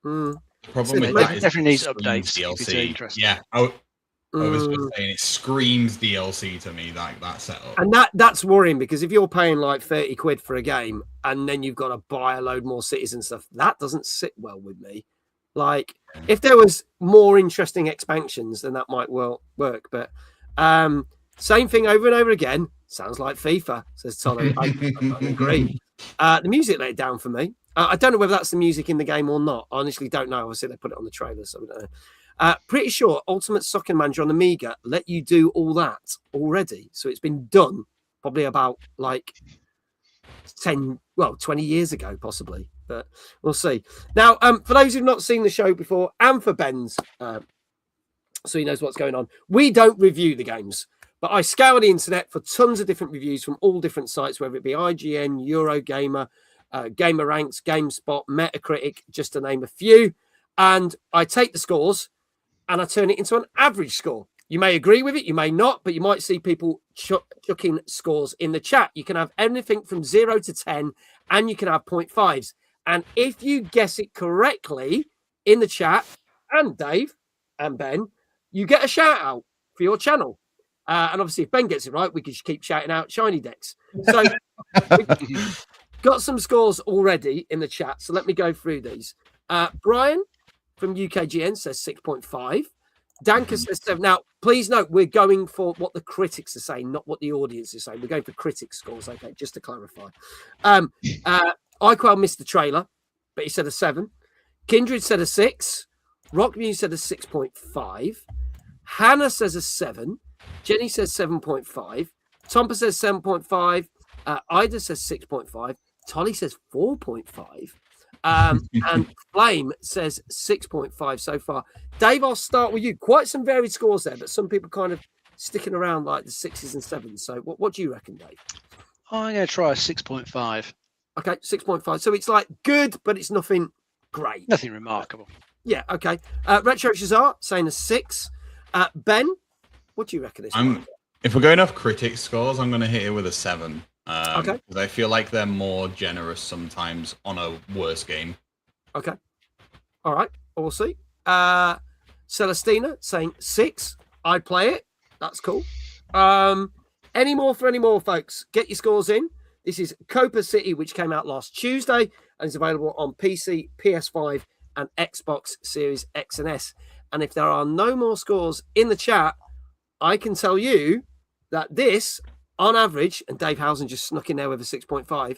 The problem with that is definitely needs updates. DLC. Yeah, I was just saying it screams DLC to me, like that setup. And that's worrying, because if you're paying like 30 quid for a game and then you've got to buy a load more cities and stuff, that doesn't sit well with me. Like, if there was more interesting expansions, then that might well work. But same thing over and over again. Sounds like FIFA, says Tolo. I agree. The music let it down for me. I don't know whether that's the music in the game or not. I honestly don't know. Obviously, they put it on the trailer, so we don't know. Pretty sure Ultimate Soccer Manager on Amiga let you do all that already. So it's been done probably about like 20 years ago, possibly. But we'll see. Now, for those who've not seen the show before, and for Ben's, so he knows what's going on, we don't review the games. But I scour the internet for tons of different reviews from all different sites, whether it be IGN, Eurogamer, Gamer Ranks, GameSpot, Metacritic, just to name a few. And I take the scores and I turn it into an average score. You may agree with it, you may not, but you might see people chucking scores in the chat. You can have anything from 0 to 10, and you can have 0.5s. And if you guess it correctly in the chat, and Dave and Ben, you get a shout out for your channel. And obviously, if Ben gets it right, we can just keep shouting out ShinyDex. So we've got some scores already in the chat. So let me go through these. Brian from UKGN says 6.5. Danka says 7. Now, please note, we're going for what the critics are saying, not what the audience is saying. We're going for critics scores, okay, just to clarify. Iquel missed the trailer, but he said a 7. Kindred said a 6. Rockmew said a 6.5. Hannah says a 7. Jenny says 7.5. Tompa says 7.5. Ida says 6.5. Tolly says 4.5. And Flame says 6.5 so far. Dave, I'll start with you. Quite some varied scores there, but some people kind of sticking around like the 6s and 7s. So what do you reckon, Dave? I'm going to try a 6.5. Okay, 6.5. So it's like good, but it's nothing great. Nothing remarkable. Yeah, okay. Retro Shazar saying a 6. Ben, what do you reckon this is? If we're going off critics scores, I'm going to hit it with a 7. Okay. Because I feel like they're more generous sometimes on a worse game. Okay. All right. We'll see. Celestina saying 6. I'd play it. That's cool. Any more, folks? Get your scores in. This is Copa City, which came out last Tuesday and is available on PC, PS5, and Xbox Series X and S. And if there are no more scores in the chat, I can tell you that this, on average, and Dave Housen just snuck in there with a 6.5,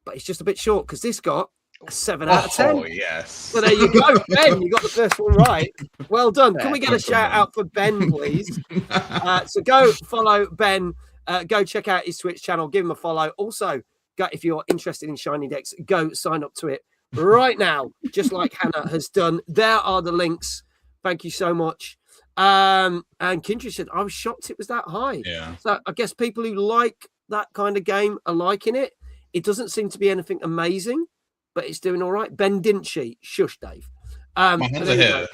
but it's just a bit short because this got a 7 out of 10. Oh, yes. So there you go, Ben. You got the first one right. Well done. Can we get a shout out for Ben, please? So go follow Ben. Go check out his Twitch channel. Give him a follow. Also, if you're interested in ShinyDex, go sign up to it right now, just like Hannah has done. There are the links. Thank you so much. And Kindred said, I was shocked it was that high. Yeah. So I guess people who like that kind of game are liking it. It doesn't seem to be anything amazing, but it's doing all right. Ben didn't cheat. Shush, Dave. My hands are here.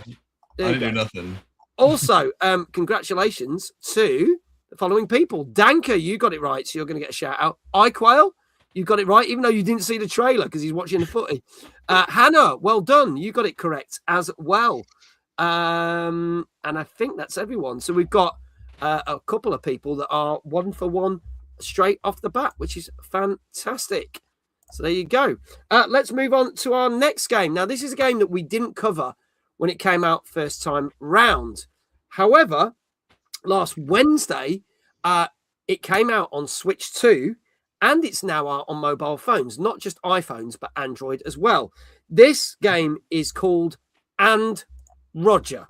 I didn't do nothing. Also, congratulations to the following people. Danka, you got it right, so you're going to get a shout out. Iquail, you got it right, even though you didn't see the trailer because he's watching the footy. Hannah, well done. You got it correct as well. And I think that's everyone. So we've got a couple of people that are 1 for 1 straight off the bat, which is fantastic. So there you go. Let's move on to our next game. Now, this is a game that we didn't cover when it came out first time round. However, last Wednesday, it came out on Switch 2, and it's now out on mobile phones, not just iPhones, but Android as well. This game is called And Roger.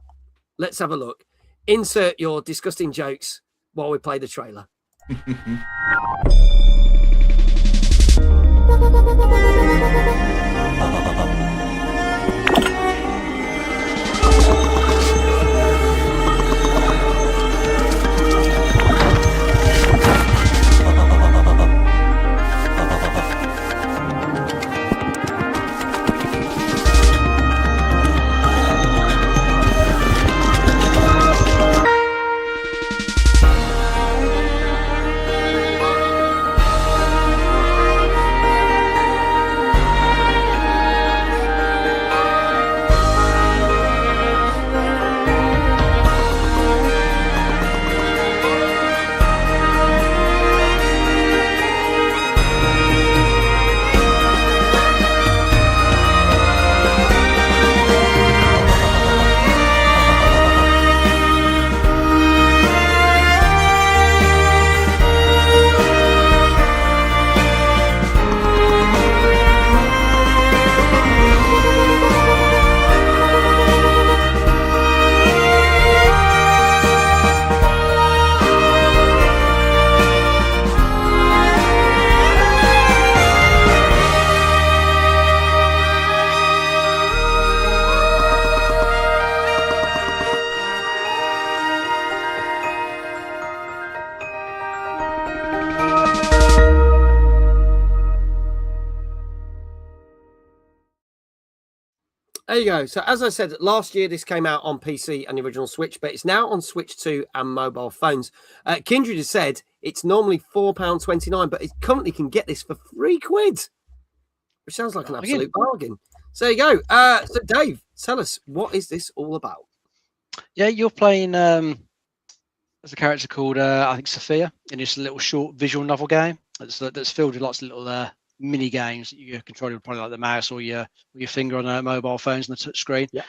Let's have a look. Insert your disgusting jokes while we play the trailer. There you go. So as I said, last year this came out on PC and the original Switch, but it's now on Switch 2 and mobile phones. Kindred has said it's normally £4.29, but it currently can get this for £3, which sounds like an absolute bargain. So there you go. So Dave, tell us, what is this all about? Yeah, you're playing there's a character called I think Sophia, and it's a little short visual novel game that's filled with lots of little mini games that you control with probably like the mouse or your finger on mobile phones and the touch screen. Yeah.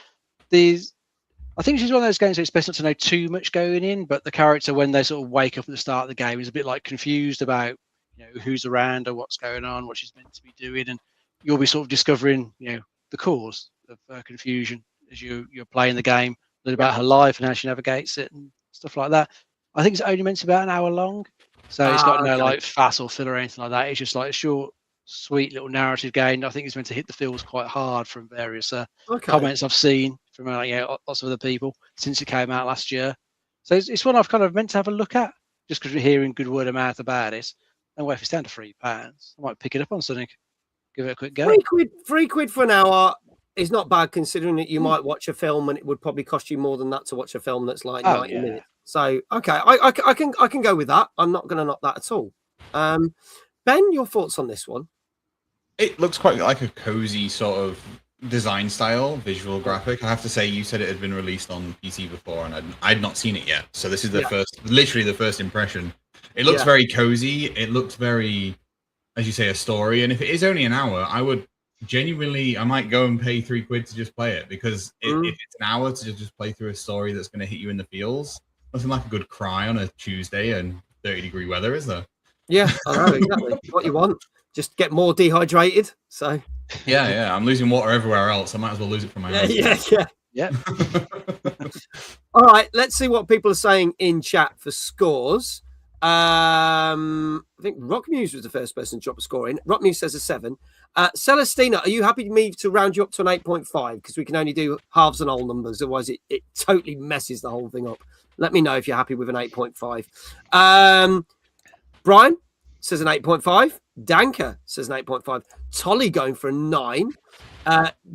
I think she's one of those games that it's best not to know too much going in, but the character, when they sort of wake up at the start of the game, is a bit like confused about, who's around or what's going on, what she's meant to be doing, and you'll be sort of discovering, the cause of confusion as you're playing the game, a little about her life and how she navigates it and stuff like that. I think it's only meant to be about an hour long, so it's got no like fat or filler or anything like that. It's just like a short, sweet little narrative game. I think it's meant to hit the feels quite hard from various comments I've seen from lots of other people since it came out last year. So it's one I've kind of meant to have a look at just because we're hearing good word of mouth about it. And if it's down to £3, I might pick it up on something. Give it a quick go. £3 for an hour is not bad, considering that you might watch a film and it would probably cost you more than that to watch a film that's like 90 minutes. So okay, I can go with that. I'm not going to knock that at all. Ben, your thoughts on this one? It looks quite like a cozy sort of design style, visual graphic. I have to say, you said it had been released on PC before, and I'd not seen it yet. So this is literally the first impression. It looks very cozy. It looks very, as you say, a story. And if it is only an hour, I would genuinely, I might go and pay £3 to just play it, because if it's an hour to just play through a story that's going to hit you in the feels, nothing like a good cry on a Tuesday and 30-degree weather, is there? Yeah, I know exactly what you want. Just get more dehydrated. So yeah, I'm losing water everywhere else. I might as well lose it from my eyes. Yeah. All right, let's see what people are saying in chat for scores. I think Rockmuse was the first person to drop a score in. Rockmuse says a 7. Celestina, are you happy with me to round you up to an 8.5? Because we can only do halves and whole numbers, otherwise it totally messes the whole thing up. Let me know if you're happy with an 8.5. Brian says an 8.5. Danker says an 8.5. Tolly going for a 9.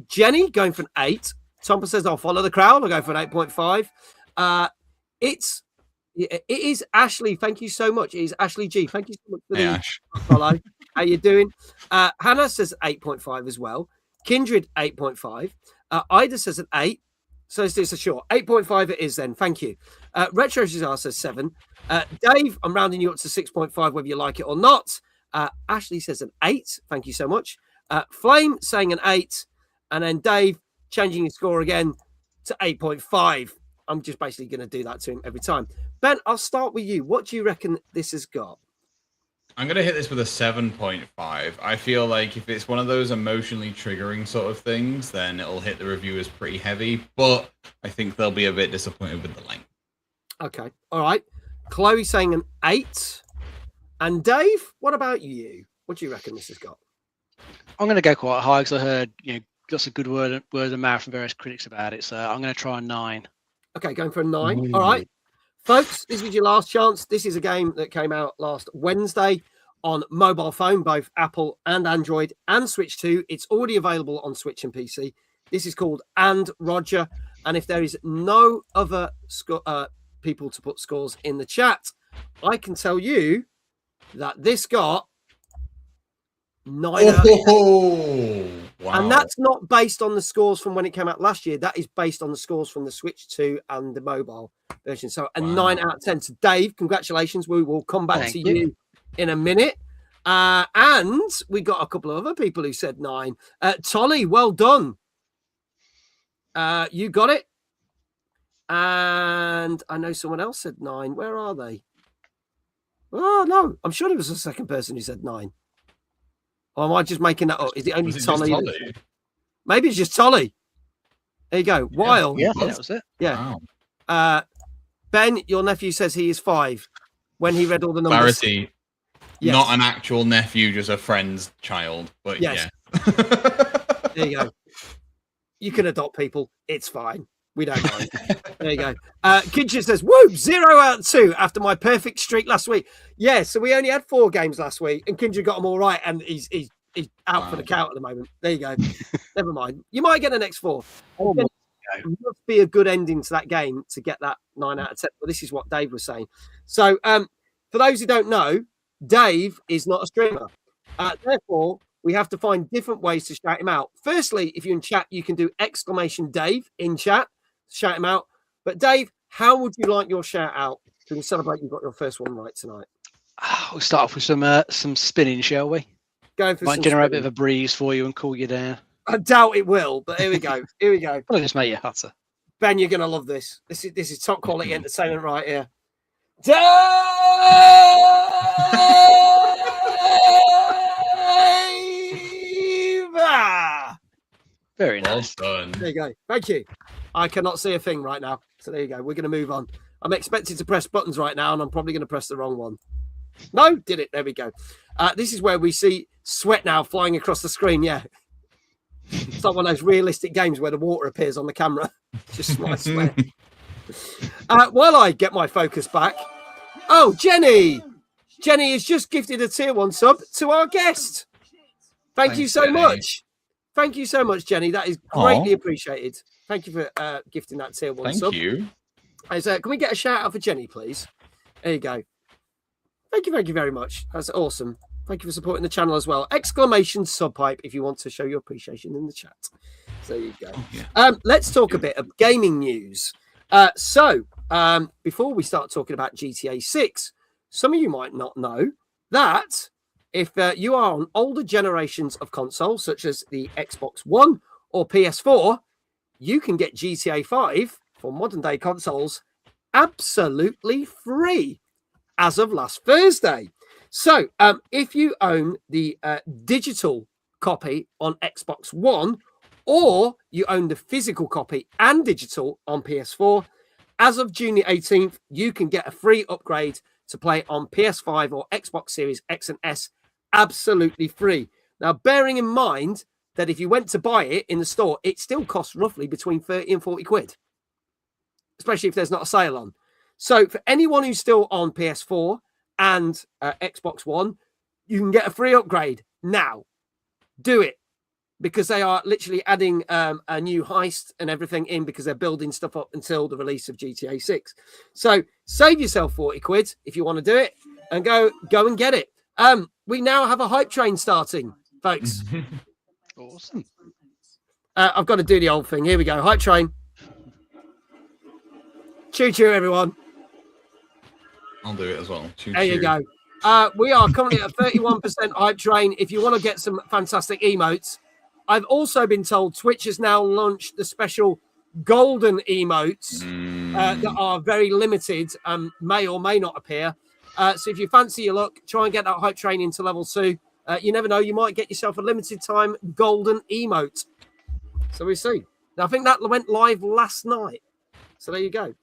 Jenny going for an 8. Tompa says, I'll follow the crowd. I'll go for an 8.5. It is Ashley. Thank you so much. It is Ashley G. Thank you so much for the follow. How you doing? Hannah says 8.5 as well. Kindred 8.5. Ida says an 8. So it's a short 8.5 it is then. Thank you. Retro Cesar says 7. Dave, I'm rounding you up to 6.5 whether you like it or not. Ashley says an 8. Thank you so much. Flame saying an 8. And then Dave changing his score again to 8.5. I'm just basically going to do that to him every time. Ben, I'll start with you. What do you reckon this has got? I'm going to hit this with a 7.5. I feel like if it's one of those emotionally triggering sort of things, then it'll hit the reviewers pretty heavy. But I think they'll be a bit disappointed with the length. Okay. All right. Chloe saying an 8. And Dave, what about you? What do you reckon this has got? I'm going to go quite high because I heard, lots of good word of mouth from various critics about it. So I'm going to try a 9. Okay, going for a 9. All right. Folks, this is your last chance. This is a game that came out last Wednesday on mobile phone, both Apple and Android, and Switch 2. It's already available on Switch and PC. This is called And Roger. And if there is no other people to put scores in the chat, I can tell you that this got 9 out of 10. Wow. And that's not based on the scores from when it came out last year. That is based on the scores from the Switch 2 and the mobile version. So a 9 out of 10. So Dave, congratulations. We will come back to you in a minute. And we got a couple of other people who said 9. Tolly, well done. You got it. And I know someone else said 9. Where are they? Oh, no. I'm sure there was a second person who said 9. Or am I just making that up? Is it only Tolly? Maybe it's just Tolly. There you go. Wild. Yeah, that was it. Yeah. Wow. Ben, your nephew says he is 5 when he read all the numbers. Clarity. Yes. Not an actual nephew, just a friend's child. But yes. Yeah. There you go. You can adopt people. It's fine. We don't mind. There you go. Kinship says, whoop, 0 out of 2 after my perfect streak last week. Yeah, so we only had 4 games last week, and Kinship got them all right, and he's out for the count at the moment. There you go. Never mind. You might get the next 4. It must be a good ending to that game to get that 9 out of 10. But this is what Dave was saying. So for those who don't know, Dave is not a streamer. Therefore, we have to find different ways to shout him out. Firstly, if you're in chat, you can do !Dave in chat. Shout him out. But Dave, how would you like your shout out we can celebrate you got your first one right tonight. We'll start off with some spinning, shall we? Going for Might some generate a spinning. bit of a breeze for you and cool you down. I doubt it will, but here we go. Here we go. I'll just make you hotter. Ben, you're gonna love this. This is top quality entertainment right here. Very nice. Well done. There you go. Thank you. I cannot see a thing right now. So there you go. We're going to move on. I'm expected to press buttons right now, and I'm probably going to press the wrong one. No, did it. There we go. This is where we see sweat now flying across the screen. Yeah. It's like one of those realistic games where the water appears on the camera. Just my sweat. While I get my focus back. Oh, Jenny. Jenny has just gifted a tier 1 sub to our guest. Thanks you so Jenny. much. Thank you so much, Jenny. That is greatly appreciated. Thank you for gifting that tier 1 sub. Thank you. Can we get a shout out for Jenny, please? There you go. Thank you very much. That's awesome. Thank you for supporting the channel as well. Exclamation subpipe if you want to show your appreciation in the chat. So there you go. Oh, yeah. Let's talk a bit of gaming news. Before we start talking about GTA 6, some of you might not know that if you are on older generations of consoles, such as the Xbox One or PS4, you can get GTA 5 for modern day consoles absolutely free as of last Thursday. So if you own the digital copy on Xbox One, or you own the physical copy and digital on PS4, as of June the 18th, you can get a free upgrade to play on PS5 or Xbox Series X and S absolutely free. Now, bearing in mind that if you went to buy it in the store, it still costs roughly between 30 and 40 quid, especially if there's not a sale on. So for anyone who's still on PS4 and Xbox One, you can get a free upgrade now. Do it, because they are literally adding a new heist and everything in, because they're building stuff up until the release of GTA 6. So save yourself 40 quid if you want to do it, and go and get it. We now have a hype train starting, folks. Awesome. I've got to do the old thing. Here we go. Hype train. Choo choo, everyone. I'll do it as well. Choo There you choo. go. We are currently at 31% hype train. If you want to get some fantastic emotes, I've also been told Twitch has now launched the special golden emotes that are very limited, may or may not appear. So if you fancy your luck, try and get that hype train into level 2. You never know, you might get yourself a limited time golden emote. So we'll see. Now, I think that went live last night. So there you go.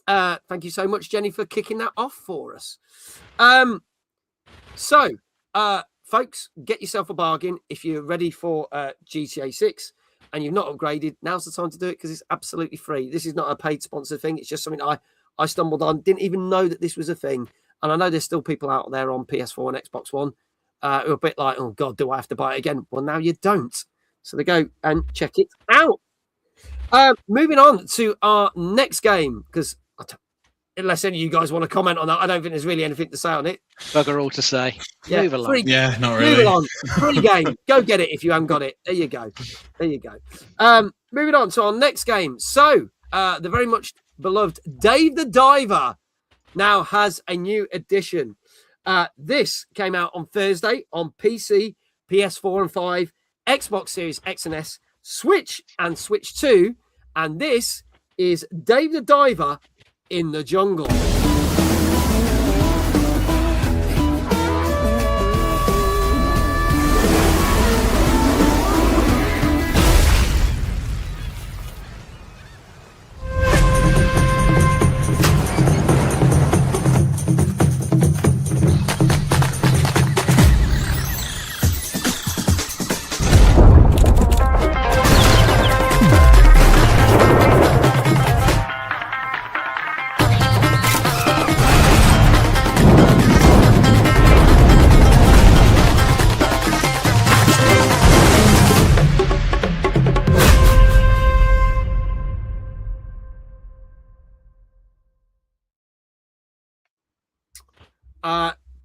Thank you so much, Jenny, for kicking that off for us. Folks, get yourself a bargain if you're ready for GTA 6 and you've not upgraded. Now's the time to do it, because it's absolutely free. This is not a paid sponsored thing. It's just something I stumbled on. Didn't even know that this was a thing. And I know there's still people out there on PS4 and Xbox One who are a bit like, oh, God, do I have to buy it again? Well, now you don't. So they go and check it out. Moving on to our next game, because unless any of you guys want to comment on that, I don't think there's really anything to say on it. Bugger all to say. Yeah, Move along. Yeah, not Move really. along. Free game. Go get it if you haven't got it. There you go. There you go. Moving on to our next game. So, the very much beloved Dave the Diver now has a new edition. This came out on Thursday on PC, PS4 and 5, Xbox Series X and S, Switch and Switch 2. And this is Dave the Diver in the Jungle.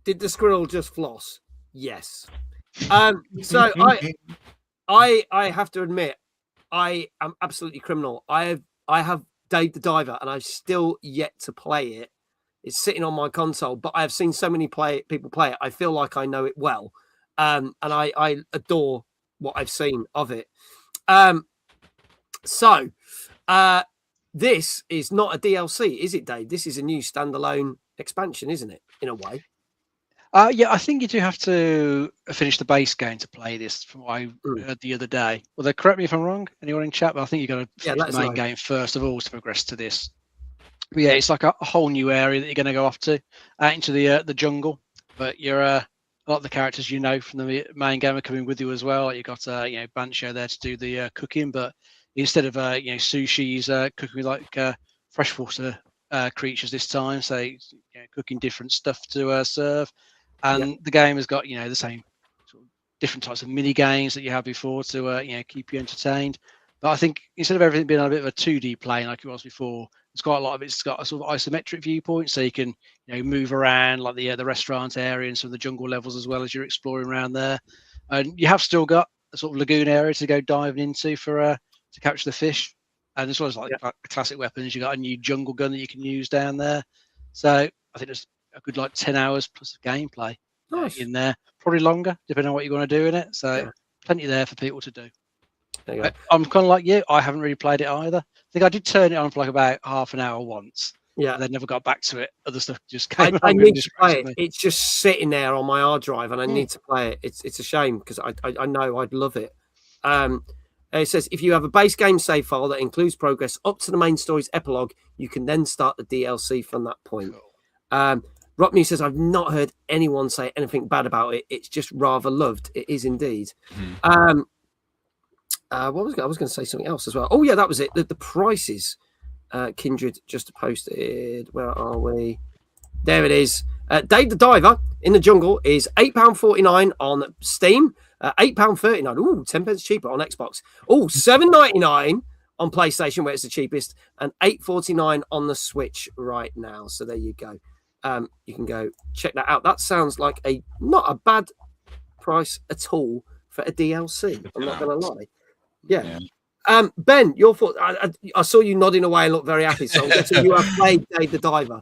Did the squirrel just floss? Yes. So I have to admit, I am absolutely criminal. I have Dave the Diver, and I've still yet to play it. It's sitting on my console, but I have seen so many people play it. I feel like I know it well, and I adore what I've seen of it. So this is not a DLC, is it, Dave? This is a new standalone expansion, isn't it? In a way. Yeah, I think you do have to finish the base game to play this, from what I heard the other day. Well, correct me if I'm wrong, anyone in chat, but I think you've got to finish the main game first of all to progress to this. But yeah, it's like a whole new area that you're going to go off to, out into the jungle. But you're a lot of the characters from the main game are coming with you as well. Like you've got Bancho there to do the cooking, but instead of sushi, he's cooking with like freshwater creatures this time, so cooking different stuff to serve. And the game has got the same sort of different types of mini games that you had before to keep you entertained. But I think instead of everything being a bit of a 2D plane like it was before, it's quite a lot of it's got a sort of isometric viewpoint, so you can move around like the restaurant area and some of the jungle levels as well as you're exploring around there. And you have still got a sort of lagoon area to go diving into for to catch the fish, and as well as like classic weapons, you got a new jungle gun that you can use down there. So I think there's a good 10 hours plus of gameplay in there, probably longer depending on what you want to do in it. So plenty there for people to do. I'm kind of like you. I haven't really played it either. I think I did turn it on for like about half an hour once. Yeah, and then never got back to it. Other stuff just came. I need to play it. It's just sitting there on my hard drive, and I need to play it. It's a shame because I know I'd love it. It says if you have a base game save file that includes progress up to the main story's epilogue, you can then start the DLC from that point. Cool. Rocknew says I've not heard anyone say anything bad about it. It's just rather loved. It is indeed. I was going to say something else as well. Oh yeah, that was it. The prices. Kindred just posted. Where are we? There it is. Dave the Diver in the Jungle is £8.49 on Steam. £8.39. Ooh, 10 pence cheaper on Xbox. Oh, $7.99 on PlayStation, where it's the cheapest, and $8.49 on the Switch right now. So there you go. You can go check that out. That sounds like not a bad price at all for a DLC. I'm not going to lie. Yeah. Ben, your thoughts? I saw you nodding away and looked very happy. So I'm guessing you have played Dave the Diver.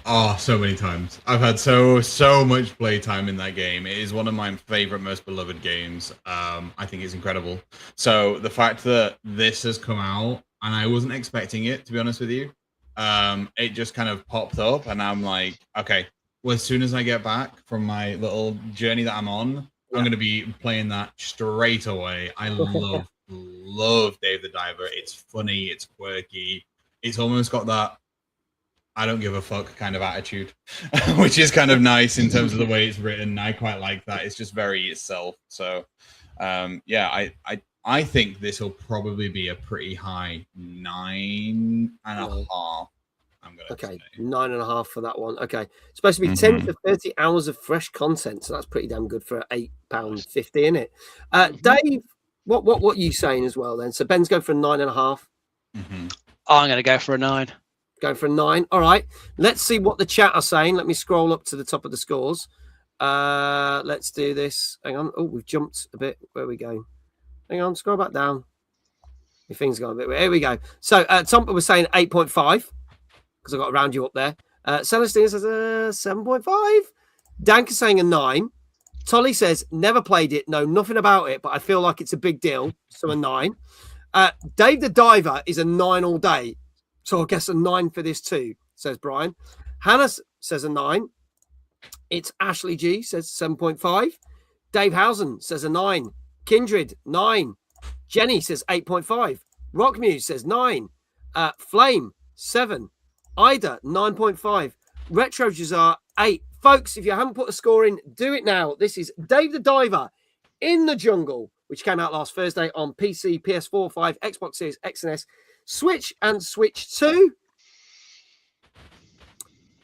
Oh, so many times. I've had so much playtime in that game. It is one of my favorite, most beloved games. I think it's incredible. So the fact that this has come out, and I wasn't expecting it, to be honest with you, it just kind of popped up, and I'm like, okay, well, as soon as I get back from my little journey that I'm on, I'm going to be playing that straight away. I love Dave the Diver. It's funny, it's quirky, it's almost got that I don't give a fuck kind of attitude, which is kind of nice in terms of the way it's written. I quite like that. It's just very itself. So I think this will probably be a pretty high 9.5. I'm gonna say 9.5 for that one. Okay, it's supposed to be 10 to 30 hours of fresh content, so that's pretty damn good for £8.50, isn't it? Dave, what are you saying as well then? So Ben's going for a 9.5. I'm going to go for a 9. Going for a 9. All right. Let's see what the chat are saying. Let me scroll up to the top of the scores. Let's do this. Hang on. Oh, we've jumped a bit. Where are we going? Hang on. Scroll back down. Your thing's gone a bit. Here we go. So Tom was saying 8.5 because I got to round you up there. Celestine says 7.5. Dank is saying a 9. Tolly says never played it. Know nothing about it, but I feel like it's a big deal. So a 9. Dave the Diver is a 9 all day. So I guess a 9 for this too, says Brian. Hannah says a 9. It's Ashley G says 7.5. Dave Housen says a 9. Kindred, 9. Jenny says 8.5. Rockmuse says 9. Flame, 7. Ida, 9.5. Retro Jazar, 8. Folks, if you haven't put a score in, do it now. This is Dave the Diver in the Jungle, which came out last Thursday on PC, PS4, 5, Xbox Series X and S, Switch and Switch 2.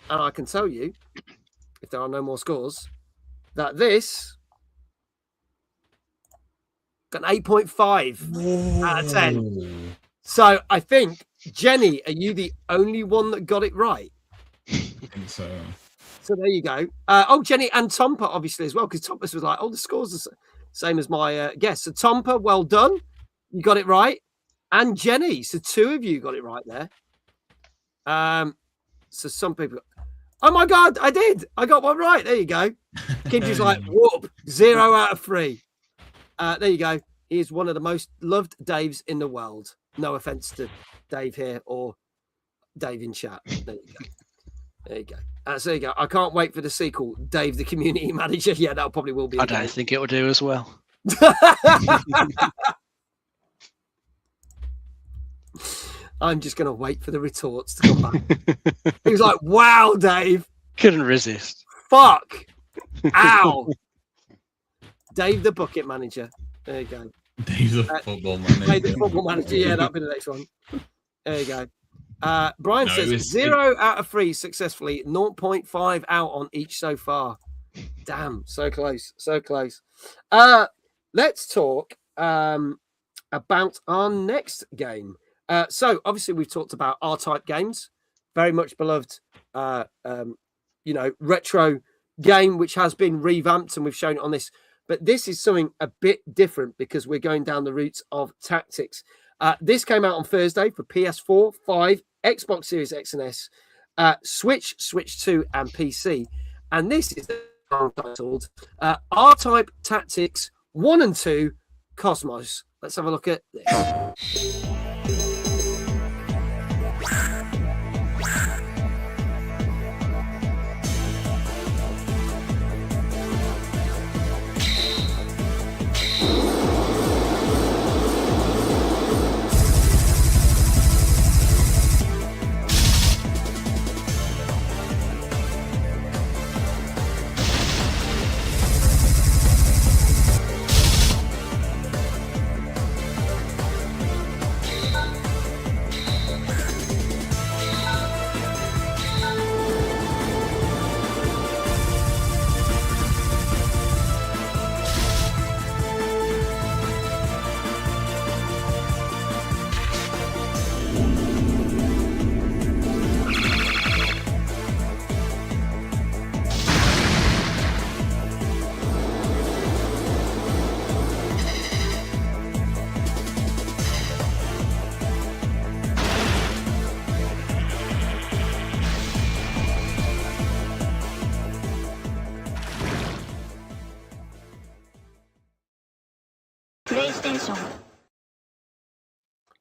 And I can tell you, if there are no more scores, that this got an 8.5 out of 10. So I think, Jenny, are you the only one that got it right? I think so. So there you go. Jenny and Tompa, obviously, as well, because Tompa was like, the scores are same as my guess. So Tompa, well done. You got it right. And Jenny, so 2 of you got it right there. So some people, Oh my God, I did. I got one right. There you go. Kinji's like, whoop, 0 out of 3. There you go. He is one of the most loved Daves in the world. No offense to Dave here or Dave in chat. There you go. There you go. So there you go. I can't wait for the sequel, Dave the Community Manager. Yeah, that probably will be. I don't think it will do as well. I'm just going to wait for the retorts to come back. He was like, wow, Dave. Couldn't resist. Fuck. Ow. Dave the Bucket Manager. There you go. Dave the Football Manager. Dave the Football Manager. Yeah, that'll be the next one. There you go. Brian says 0 out of 3 successfully, 0.5 out on each so far. Damn, so close, so close. Let's talk about our next game. So obviously we've talked about R-type games, very much beloved, retro game which has been revamped, and we've shown it on this. But this is something a bit different because we're going down the routes of tactics. This came out on Thursday for PS4, 5, Xbox Series X and S, Switch, Switch 2, and PC. And this is titled R-Type Tactics 1 and 2 Cosmos. Let's have a look at this.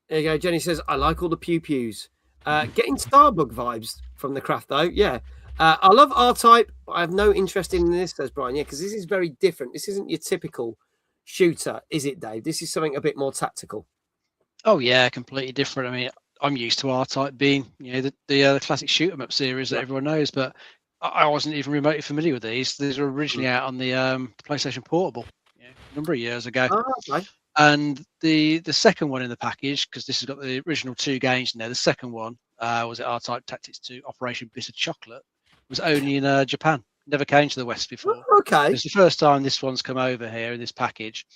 There you go. Jenny says, I like all the pew-pews. Getting Starbug vibes from the craft, though. Yeah. I love R-Type, but I have no interest in this, says Brian. Yeah, because this is very different. This isn't your typical shooter, is it, Dave? This is something a bit more tactical. Oh, yeah, completely different. I mean, I'm used to R-Type being, the classic shoot-'em-up series that everyone knows, but I wasn't even remotely familiar with these. These were originally out on the PlayStation Portable a number of years ago. Oh, okay. And the second one in the package, because this has got the original 2 games in there, the second one was R-Type Tactics 2 Operation Bitter Chocolate, was only in Japan. Never came to the West before. Oh, okay. It's the first time this one's come over here in this package.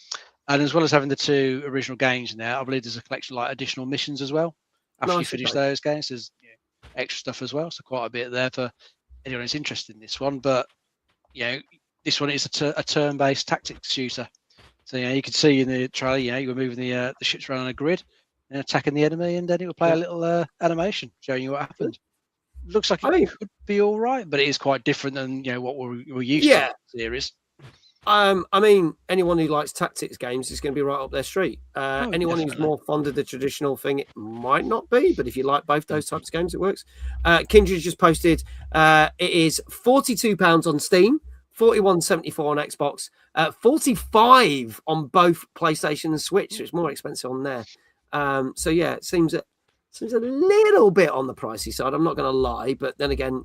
And as well as having the 2 original games in there, I believe there's a collection of like additional missions as well. After you finish those games, there's extra stuff as well. So quite a bit there for anyone who's interested in this one. But this one is a turn-based tactics shooter. So you can see in the trailer, you were moving the ships around on a grid and attacking the enemy, and then it will play a little animation showing you what happened. Looks like it could be all right, but it is quite different than what we're used to in the series. I mean, anyone who likes tactics games is going to be right up their street. Anyone who's more fond of the traditional thing, it might not be, but if you like both those types of games, it works. Kindred just posted, it is £42 on Steam, $41.74 on Xbox, $45 on both PlayStation and Switch, so it's more expensive on there. So yeah, it seems a little bit on the pricey side. I'm not going to lie, but then again,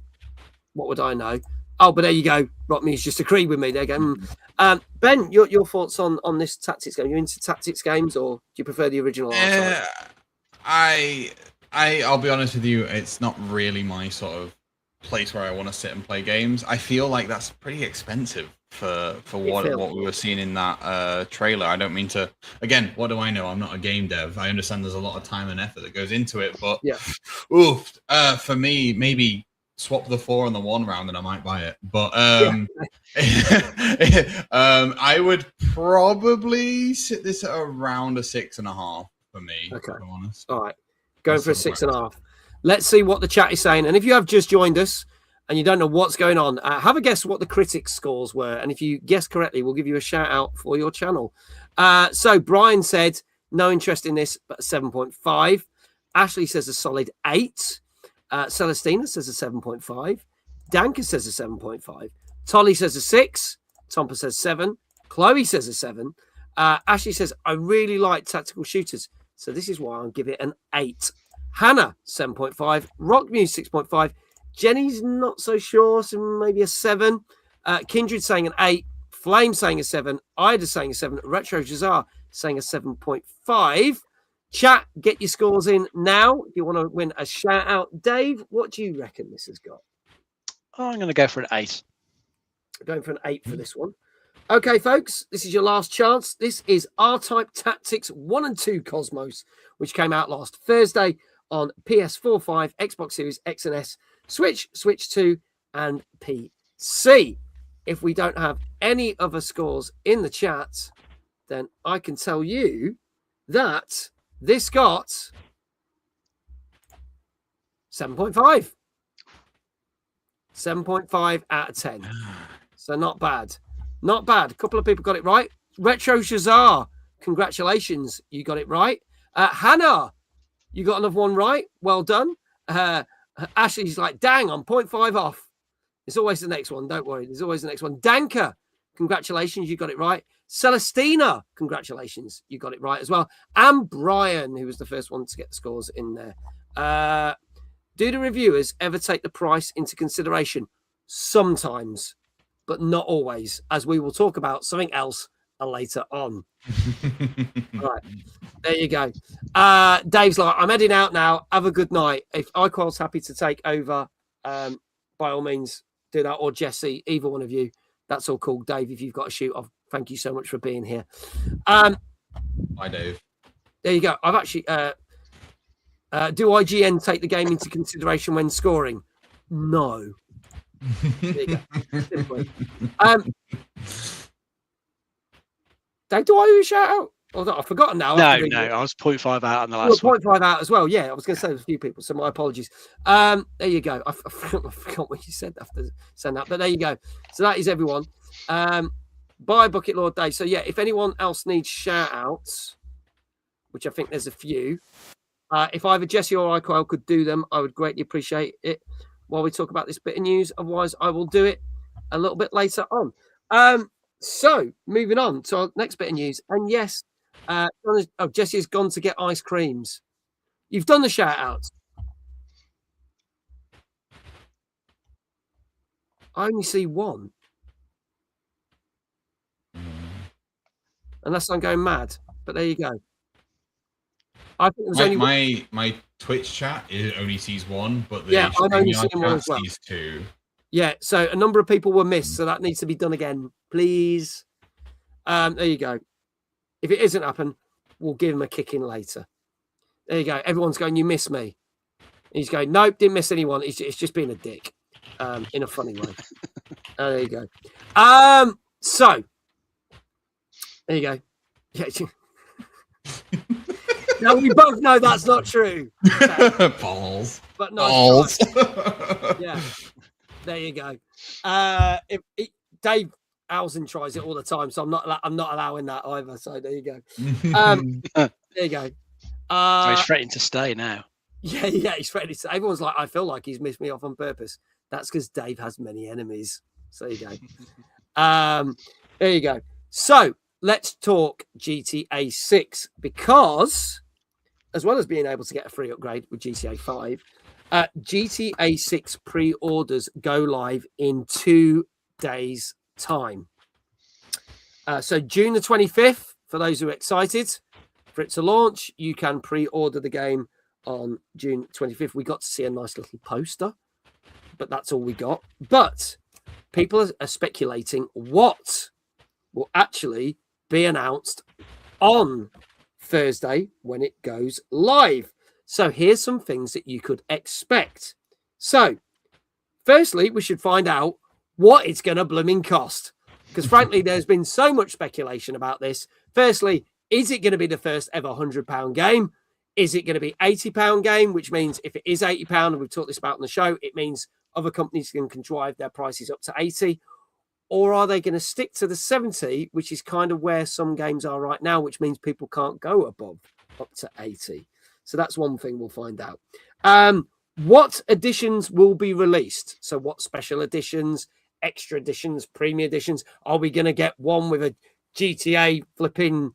what would I know? Oh, but there you go. Rotme's just agreed with me. There you go. Ben, your thoughts on this tactics game? Are you into tactics games, or do you prefer the original? I'll be honest with you. It's not really my sort of place where I want to sit and play games. I feel like that's pretty expensive for what we were seeing in that trailer. I don't mean to. Again, what do I know? I'm not a game dev. I understand there's a lot of time and effort that goes into it, but for me, maybe swap the 4 and the 1 round and I might buy it. But I would probably sit this at around a 6.5 for me. Okay, if I'm honest. All right, going for a 6.5. Let's see what the chat is saying. And if you have just joined us, and you don't know what's going on, have a guess what the critics' scores were. And if you guess correctly, we'll give you a shout out for your channel. So Brian said, no interest in this, but 7.5. Ashley says a solid 8. Celestina says a 7.5. Danka says a 7.5. Tolly says a 6. Tompa says 7. Chloe says a 7. Ashley says, I really like tactical shooters, so this is why I'll give it an 8. Hannah, 7.5. Rockmuse, 6.5. Jenny's not so sure, so maybe a 7. Kindred saying an 8. Flame saying a 7. Ida saying a 7. Retro Jazar saying a 7.5. Chat, get your scores in now if you want to win a shout out. Dave, what do you reckon this has got? Oh, I'm going to go for an 8. Going for an 8 for this one. Okay, folks, this is your last chance. This is R-Type Tactics 1 and 2 Cosmos, which came out last Thursday on PS4, 5, Xbox Series X and S, Switch, Switch 2, and PC. If we don't have any other scores in the chat, then I can tell you that this got 7.5. 7.5 out of 10. So not bad. Not bad. A couple of people got it right. Retro Shazar, congratulations. You got it right. Hannah, you got another one right. Well done. Ashley's like, dang, I'm 0.5 off. It's always the next one. Don't worry. There's always the next one. Danka, congratulations. You got it right. Celestina, congratulations. You got it right as well. And Brian, who was the first one to get the scores in there. Do the reviewers ever take the price into consideration? Sometimes, but not always, as we will talk about something else later on. Right, there you go. Dave's like, I'm heading out now. Have a good night. If iQual's happy to take over, by all means, do that. Or Jesse, either one of you. That's all cool. Dave, if you've got to shoot off, thank you so much for being here. Hi, Dave. There you go. I've actually... do IGN take the game into consideration when scoring? No. There you go. Simply. Dave, do I owe you a shout out? Oh, I've forgotten now. No, I was 0.5 out on the last one. 0.5 out as well. Yeah, I was going to say there's a few people, so my apologies. There you go. I forgot what you said after saying that, but there you go. So that is everyone. Bye, Bucket Lord Dave. So yeah, if anyone else needs shout outs, which I think there's a few, if either Jesse or iQual could do them, I would greatly appreciate it while we talk about this bit of news. Otherwise, I will do it a little bit later on. So, moving on to our next bit of news. And yes, Jesse's gone to get ice creams. You've done the shout-outs. I only see one. Unless I'm going mad. But there you go. I think there's only my Twitch chat only sees one, but the I'm only seeing one as well. Sees 2. Yeah, so a number of people were missed, so that needs to be done again, please. There you go. If it isn't happened, we'll give him a kick in later. There you go. Everyone's going, you miss me. He's going, nope, didn't miss anyone. It's just being a dick, in a funny way. There you go. So there you go. Yeah. Now we both know that's not true. Balls. But no. Balls. Yeah. There you go. Dave Alson tries it all the time, so I'm not allowing that either. So there you go. There you go. So he's threatening to stay now. Yeah, he's threatening to stay. Everyone's like, I feel like he's missed me off on purpose. That's because Dave has many enemies. So there you go. There you go. So let's talk GTA 6, because as well as being able to get a free upgrade with GTA 5, GTA 6 pre-orders go live in 2 days' time. So June the 25th, for those who are excited for it to launch, you can pre-order the game on June 25th. We got to see a nice little poster, but that's all we got. But people are speculating what will actually be announced on Thursday when it goes live. So here's some things that you could expect. So firstly, we should find out what it's going to blooming cost, because frankly, there's been so much speculation about this. Firstly, is it going to be the first ever £100 game? Is it going to be £80 game? Which means if it is £80, and we've talked this about on the show, it means other companies can drive their prices up to 80? Or are they going to stick to the 70, which is kind of where some games are right now, which means people can't go above up to 80? So that's one thing we'll find out. What editions will be released? So what special editions, extra editions, premium editions? Are we going to get one with a GTA flipping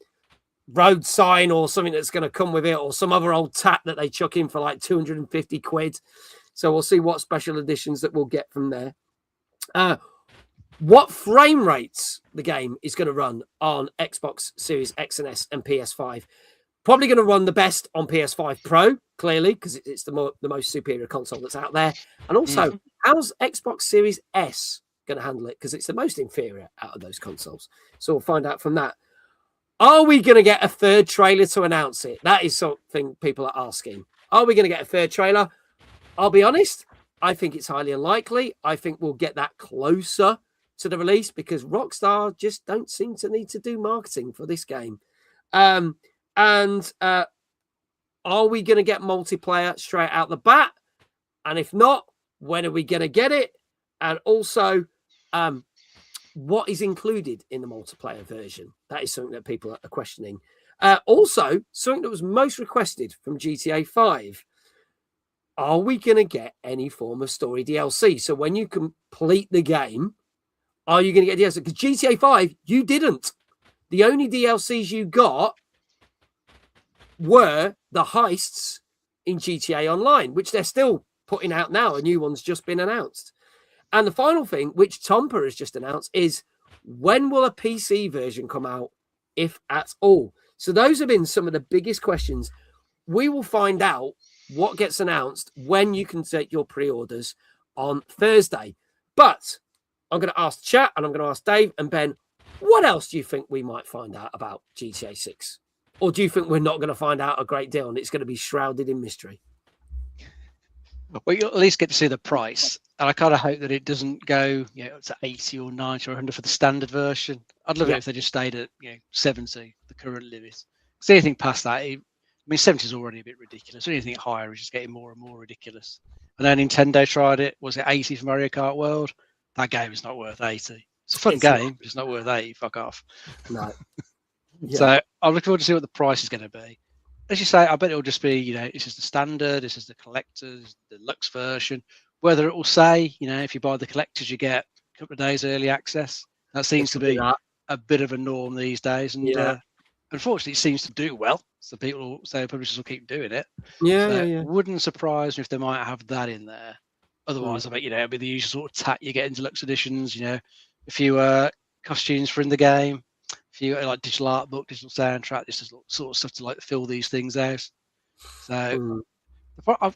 road sign or something that's going to come with it, or some other old tat that they chuck in for like 250 quid? So we'll see what special editions that we'll get from there. What frame rates the game is going to run on Xbox Series X and S and PS5. Probably going to run the best on PS5 Pro, clearly, because it's the most superior console that's out there. And also, how's Xbox Series S going to handle it? Because it's the most inferior out of those consoles. So we'll find out from that. Are we going to get a third trailer to announce it? That is something people are asking. Are we going to get a third trailer? I'll be honest, I think it's highly unlikely. I think we'll get that closer to the release because Rockstar just don't seem to need to do marketing for this game. Are we going to get multiplayer straight out the bat? And if not, when are we going to get it? And also, what is included in the multiplayer version? That is something that people are questioning. Also, something that was most requested from GTA 5. Are we going to get any form of story DLC? So when you complete the game, are you going to get DLC? Because GTA 5, you didn't. The only DLCs you got were the heists in GTA Online, which they're still putting out now. A new one's just been announced. And the final thing, which Tompa has just announced, is when will a PC version come out, if at all? So those have been some of the biggest questions. We will find out what gets announced when you can take your pre-orders on Thursday. But I'm going to ask chat and I'm going to ask Dave and Ben, what else do you think we might find out about GTA 6? Or do you think we're not going to find out a great deal and it's going to be shrouded in mystery? Well, you'll at least get to see the price. And I kind of hope that it doesn't go to 80 or 90 or 100 for the standard version. I'd love it if they just stayed at 70, the current limit. Because anything past that, 70 is already a bit ridiculous. Anything higher is just getting more and more ridiculous. I know Nintendo tried it. Was it 80 for Mario Kart World? That game is not worth 80. It's a fun game, but it's not worth 80. Fuck off. No. Yeah. So I'm looking forward to see what the price is going to be. As you say, I bet it'll just be, this is the standard, this is the collector's, the deluxe version. Whether it will say, if you buy the collectors, you get a couple of days early access. That seems to be a bit of a norm these days. And unfortunately, it seems to do well. So publishers will keep doing it. Yeah. Wouldn't surprise me if they might have that in there. Otherwise, I bet, it'll be the usual sort of tat you get in deluxe editions, a few costumes for in the game. If you like digital art book, digital soundtrack, this is sort of stuff to fill these things out. So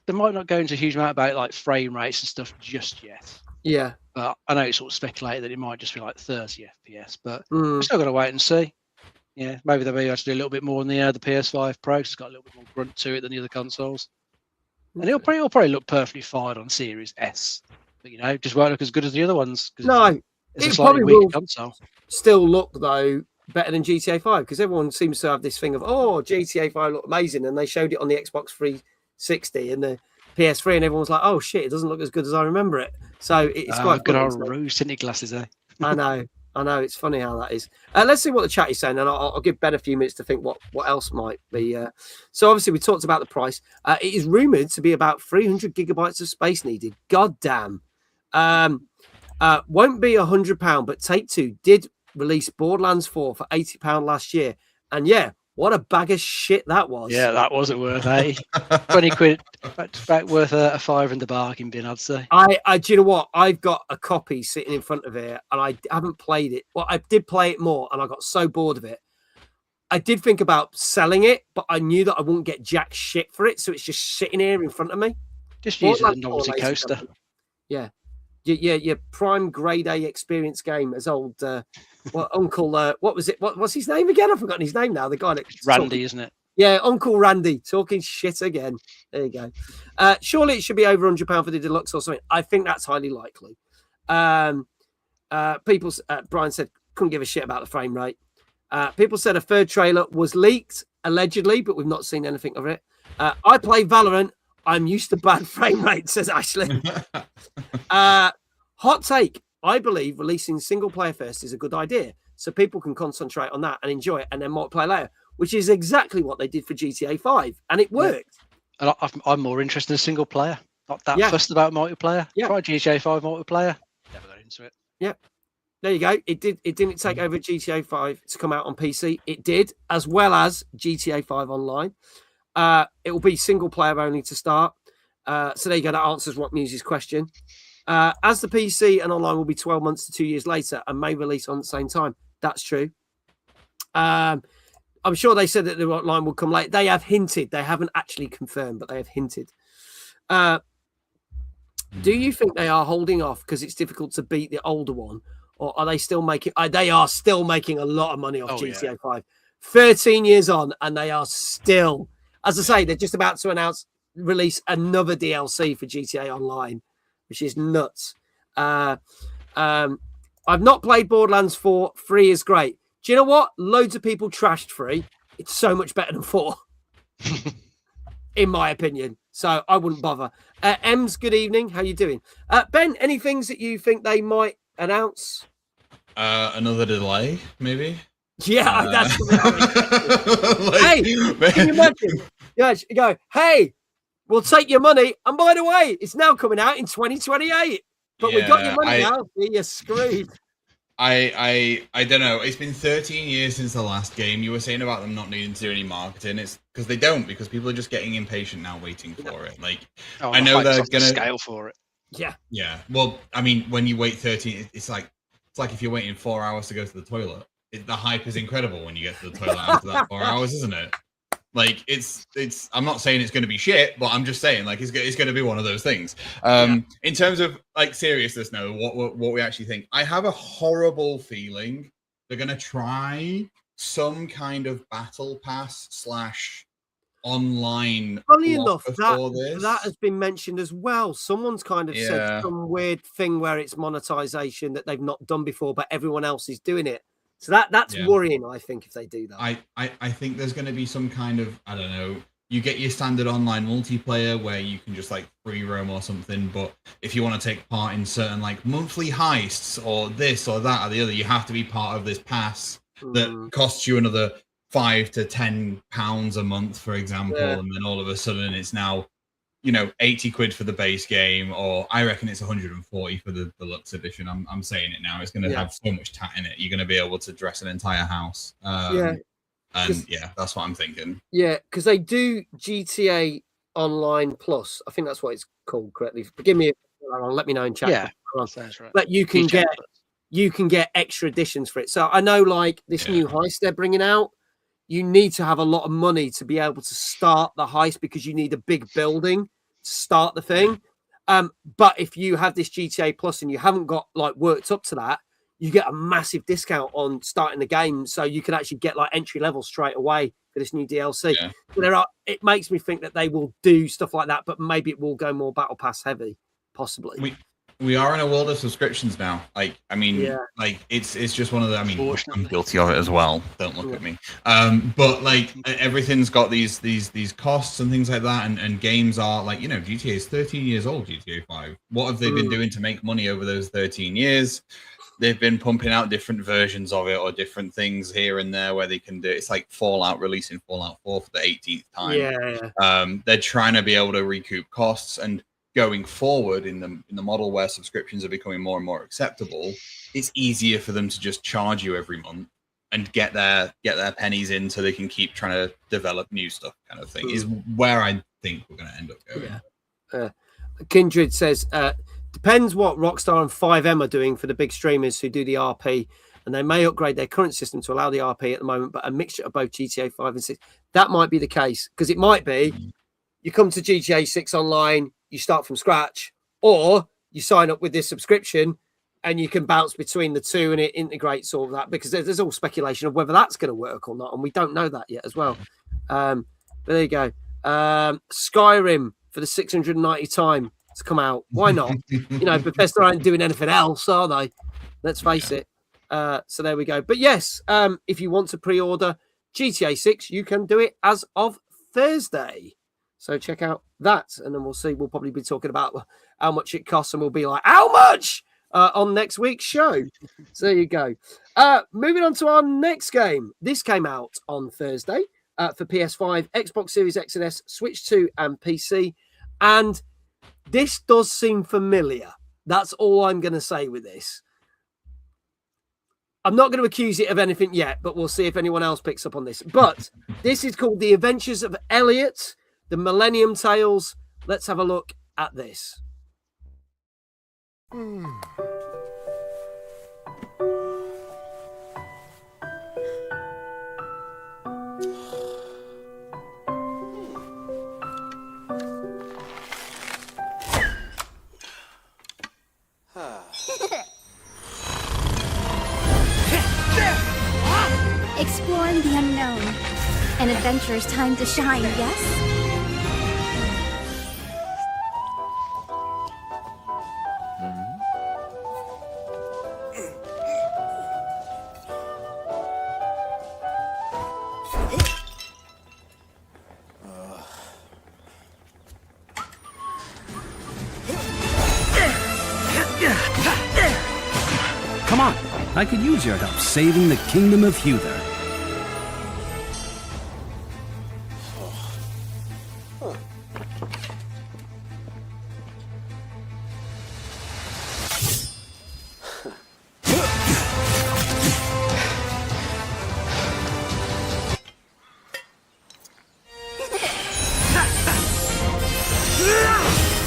they might not go into a huge amount about frame rates and stuff just yet. Yeah. But I know it's sort of speculated that it might just be 30 FPS, but we're still got to wait and see. Yeah, maybe they'll be able to do a little bit more on the PS5 Pro because it's got a little bit more grunt to it than the other consoles. And it'll probably look perfectly fine on Series S, but just won't look as good as the other ones. No, it's a slightly weaker console. Still look though better than GTA 5 because everyone seems to have this thing of GTA 5 looked amazing, and they showed it on the Xbox 360 and the PS3, and everyone's like, oh shit, it doesn't look as good as I remember it. So it's quite good old rose tinted glasses, eh? I know. It's funny how that is. Let's see what the chat is saying, and I'll give Ben a few minutes to think what else might be. So obviously we talked about the price. It is rumored to be about 300 gigabytes of space needed. God damn. Won't be £100, but Take-Two did release Borderlands 4 for £80 last year, and what a bag of shit that was. Yeah, that wasn't worth 80. 20 quid, about worth a fiver in the bargain bin, I'd say. Do you know what? I've got a copy sitting in front of here, and I haven't played it. Well, I did play it more, and I got so bored of it. I did think about selling it, but I knew that I wouldn't get jack shit for it, so it's just sitting here in front of me. Just use it as a novelty coaster. Yeah. Your prime grade A experience game as old Uncle what was it? What's his name again? I've forgotten his name now. The guy that Randy, isn't it? Yeah, Uncle Randy talking shit again. There you go. Surely it should be over £100 for the deluxe or something. I think that's highly likely. Brian said couldn't give a shit about the frame rate. People said a third trailer was leaked allegedly, but we've not seen anything of it. I play Valorant. I'm used to bad frame rate, says Ashley. Hot take. I believe releasing single player first is a good idea, so people can concentrate on that and enjoy it, and then multiplayer later, which is exactly what they did for GTA 5, and it worked. And I'm more interested in single player. Not that Yeah. fussed about multiplayer. Yeah. Try GTA 5 multiplayer. Never got into it. Yeah. There you go. It didn't take over GTA 5 to come out on PC. It did, as well as GTA 5 Online. It will be single player only to start. So there you go. That answers Rock Muse's question. As the PC and online will be 12 months to 2 years later and may release on the same time. That's true. I'm sure they said that the online will come late. They have hinted. They haven't actually confirmed, but they have hinted. Do you think they are holding off because it's difficult to beat the older one? Or are they still making... they are still making a lot of money off GTA 5. 13 years on, and they are still... As I say, they're just about to release another DLC for GTA Online, which is nuts. I've not played Borderlands 4. 3 is great. Do you know what? Loads of people trashed 3. It's so much better than 4, in my opinion. So I wouldn't bother. Ems, good evening. How you doing? Ben, any things that you think they might announce? Another delay, maybe. Yeah, that's hey, can you imagine? Yeah, you go, hey, we'll take your money. And by the way, it's now coming out in 2028. But we got your money now. So you're screwed. I don't know. It's been 13 years since the last game. You were saying about them not needing to do any marketing. It's because they don't, because people are just getting impatient now waiting for it. Like, I know they're gonna scale for it. Yeah. Yeah. Well, I mean, when you wait 13, it's like if you're waiting 4 hours to go to the toilet. The hype is incredible when you get to the toilet after that 4 hours, isn't it? Like, it's. I'm not saying it's going to be shit, but I'm just saying, like, it's going to be one of those things. In terms of like seriousness, now, what we actually think, I have a horrible feeling they're going to try some kind of battle pass / online. Funny enough, that has been mentioned as well. Someone's kind of said some weird thing where it's monetization that they've not done before, but everyone else is doing it. So that's worrying, I think, if they do that. I think there's going to be some kind of, I don't know, you get your standard online multiplayer where you can just like free roam or something, but if you want to take part in certain like monthly heists or this or that or the other, you have to be part of this pass that costs you another £5 to £10 a month, for example, and then all of a sudden it's now, 80 quid for the base game, or I reckon it's 140 for the deluxe edition. I'm saying it now. It's going to have so much tat in it. You're going to be able to dress an entire house. And that's what I'm thinking. Yeah, because they do GTA Online Plus. I think that's what it's called correctly. Forgive me. Let me know in chat. Yeah, that's right. But you can get extra editions for it. So I know, like this new heist they're bringing out, you need to have a lot of money to be able to start the heist because you need a big building to start the thing. But if you have this GTA Plus and you haven't got like worked up to that, you get a massive discount on starting the game. So you can actually get like entry level straight away for this new DLC. Yeah. It makes me think that they will do stuff like that, but maybe it will go more battle pass heavy, possibly. We are in a world of subscriptions now. Like, I mean, like it's just one of the. I mean, I'm guilty of it as well. Don't look at me. But like everything's got these costs and things like that, and games are like, GTA is 13 years old. GTA 5. What have they been doing to make money over those 13 years? They've been pumping out different versions of it or different things here and there where they can do. It's like Fallout releasing Fallout 4 for the 18th time. Yeah. They're trying to be able to recoup costs, and going forward in the model where subscriptions are becoming more and more acceptable, it's easier for them to just charge you every month and get their pennies in so they can keep trying to develop new stuff, kind of thing, is where I think we're going to end up going. Kindred says, depends what Rockstar and 5M are doing for the big streamers who do the RP, and they may upgrade their current system to allow the RP at the moment, but a mixture of both GTA 5 and 6. That might be the case, because it might be you come to GTA 6 online, you start from scratch, or you sign up with this subscription and you can bounce between the two and it integrates all of that, because there's all speculation of whether that's going to work or not. And we don't know that yet as well. But there you go. Skyrim for the 690 time to come out. Why not? Bethesda aren't doing anything else, are they? Let's face it. So there we go. But yes, if you want to pre-order GTA 6, you can do it as of Thursday. So check out that, and then we'll see. We'll probably be talking about how much it costs, and we'll be like, how much on next week's show. So there you go. Moving on to our next game. This came out on Thursday for PS5, Xbox Series X and S, Switch 2, and PC. And this does seem familiar. That's all I'm going to say with this. I'm not going to accuse it of anything yet, but we'll see if anyone else picks up on this. But this is called The Adventures of Elliot, The Millennium Tales. Let's have a look at this. Exploring the unknown. An adventurer's time to shine, yes? Come on, I could use your help saving the kingdom of Huther.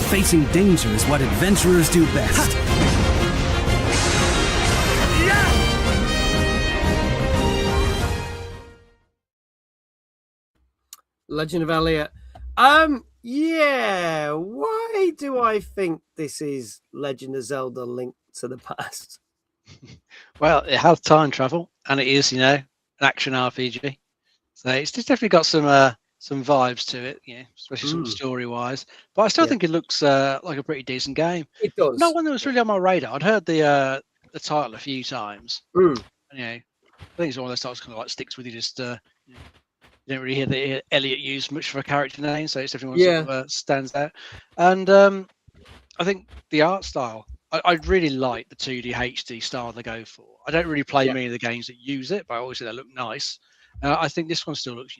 Facing danger is what adventurers do best. Legend of Elliot. Yeah. Why do I think this is Legend of Zelda: Link to the Past? Well, it has time travel, and it is, an action RPG. So it's just definitely got some vibes to it, especially some story-wise. But I still think it looks like a pretty decent game. It does. Not one that was really on my radar. I'd heard the title a few times. And, I think it's one of those titles kind of like sticks with you. Just you don't really hear the Elliot used much for a character name, so it's definitely one that stands out. And I think the art style, I really like the 2D HD style they go for. I don't really play many of the games that use it, but I always say they look nice. I think this one still looks,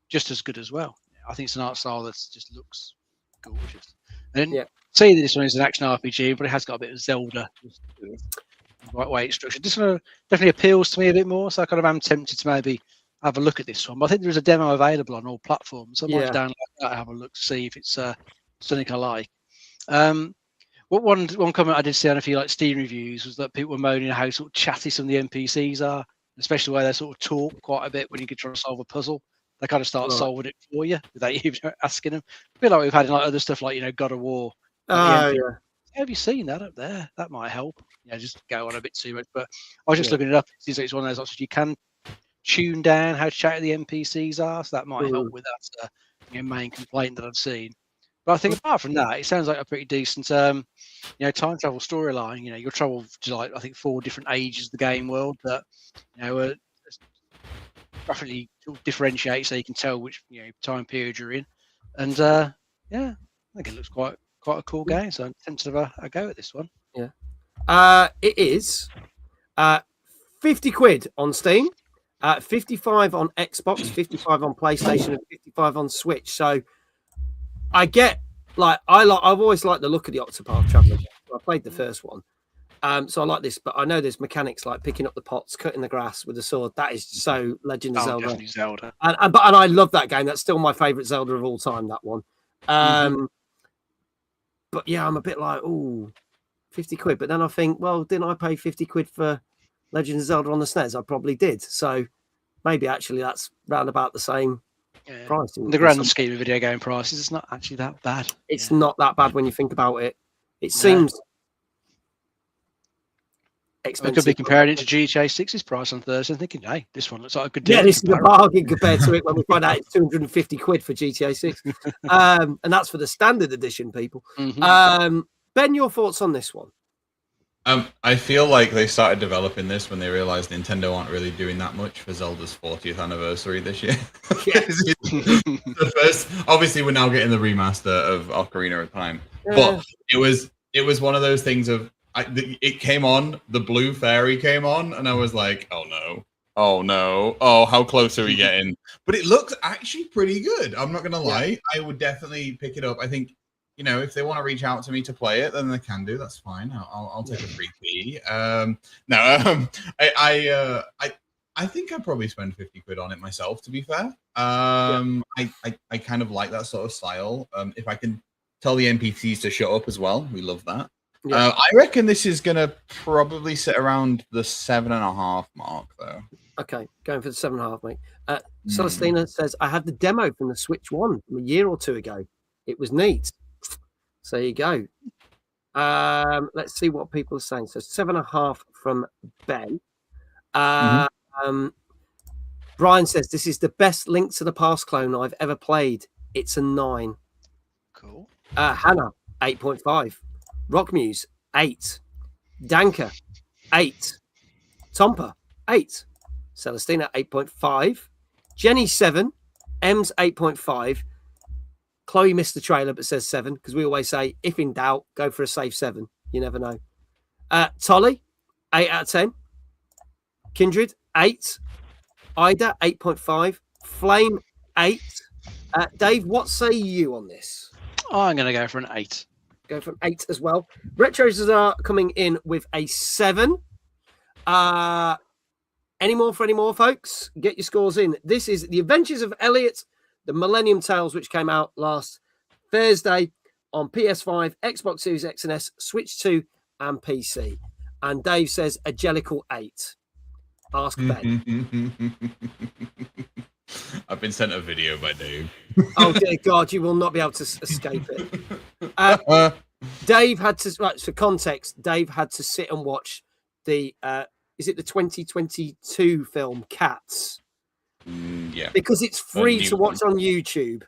just as good as well. I think it's an art style that just looks gorgeous. And say that this one is an action RPG, but it has got a bit of Zelda, the right way it's structured. This one definitely appeals to me a bit more, so I kind of am tempted to maybe have a look at this one. But I think there is a demo available on all platforms, so I might download that and have a look to see if it's something I like. What one comment I did see on a few Steam reviews was that people were moaning how sort of chatty some of the NPCs are, especially where they sort of talk quite a bit when you get trying to solve a puzzle. They kind of start solving it for you without you even asking them. A bit like we've had in other stuff like God of War. Have you seen that up there? That might help. Just go on a bit too much. But I was just looking it up. It seems like it's one of those options you can tune down how chatty the NPCs are, so that might help with that main complaint that I've seen. But I think apart from that, it sounds like a pretty decent time travel storyline. You'll travel to I think 4 different ages of the game world that roughly differentiate, so you can tell which time period you're in. And I think it looks quite a cool game, so I'm tempted to have a go at this one. It is 50 quid on Steam, 55 on Xbox, 55 on PlayStation, and 55 on Switch. So I get I've always liked the look of the Octopath Traveler. I played the first one, so I like this. But I know there's mechanics like picking up the pots, cutting the grass with a sword. That is so Legend of Zelda. Definitely Zelda. And I love that game. That's still my favorite Zelda of all time. That one. But yeah, I'm a bit like, 50 quid. But then I think, well, didn't I pay 50 quid for Legend of Zelda on the SNES? I probably did. So maybe actually that's round about the same price. In the grand scheme of video game prices, it's not actually that bad. It's not that bad when you think about it. It seems expensive. I could be comparing it to GTA 6's price on Thursday and thinking, hey, this one looks like a good deal. Yeah, this is a bargain compared to it when we find out it's 250 quid for GTA 6. And that's for the standard edition, people. Ben, your thoughts on this one? I feel like they started developing this when they realized Nintendo aren't really doing that much for Zelda's 40th anniversary this year. The first, obviously, we're now getting the remaster of Ocarina of Time, but it was one of those things of it came on, the blue fairy came on, and I was like, oh no, how close are we getting? But it looks actually pretty good. I'm not gonna lie, I would definitely pick it up. I think, if they want to reach out to me to play it, then they can do. That's fine. I'll take a free key. I think I'd probably spend 50 quid on it myself, to be fair. I kind of like that sort of style. If I can tell the NPCs to shut up as well, we love that. I reckon this is going to probably sit around the 7.5 mark, though. Okay, going for the 7.5, mate. Celestina says, I had the demo from the Switch 1 from a year or two ago. It was neat. So there you go. Let's see what people are saying. So 7.5 from Ben. Brian says, this is the best Link to the Past clone I've ever played. It's a 9. Cool. Hannah, 8.5. Rockmuse, 8. Danker, 8. Tompa, 8. Celestina, 8.5. Jenny, 7. Ems, 8.5. Chloe missed the trailer but says 7 because we always say, if in doubt, go for a safe 7. You never know. Tolly, 8 out of 10. Kindred, 8. Ida, 8.5. Flame, 8. Dave, what say you on this? I'm going to go for an 8. Go for an 8 as well. Retros are coming in with a 7. Any more, folks? Get your scores in. This is The Adventures of Elliot, the Millennium Tales, which came out last Thursday on PS5, Xbox Series X and S, Switch 2, and PC. And Dave says a jellicle 8. Ask Ben. I've been sent a video by Dave. Oh dear God, you will not be able to escape it. Dave had to, right, for context, Dave had to sit and watch the is it the 2022 film Cats? Yeah. Because it's free to watch on YouTube.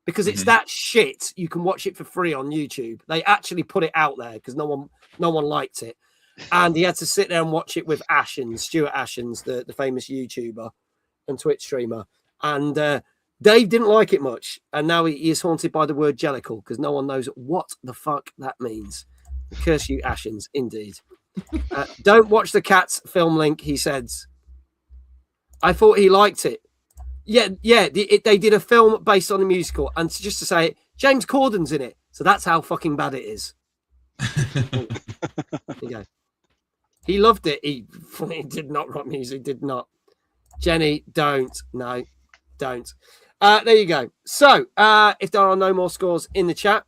Because it's that shit, you can watch it for free on YouTube. They actually put it out there because no one liked it. And he had to sit there and watch it with Stuart Ashens, the famous YouTuber and Twitch streamer. And Dave didn't like it much. And now he is haunted by the word jellicle because no one knows what the fuck that means. Curse you, Ashens, indeed. Don't watch the Cats film, Link, he says. I thought he liked it. Yeah. They did a film based on a musical. And just to say it, James Corden's in it. So that's how fucking bad it is. There you go. He loved it. He did not rock music, did not. Jenny, don't. No, don't. There you go. So, if there are no more scores in the chat,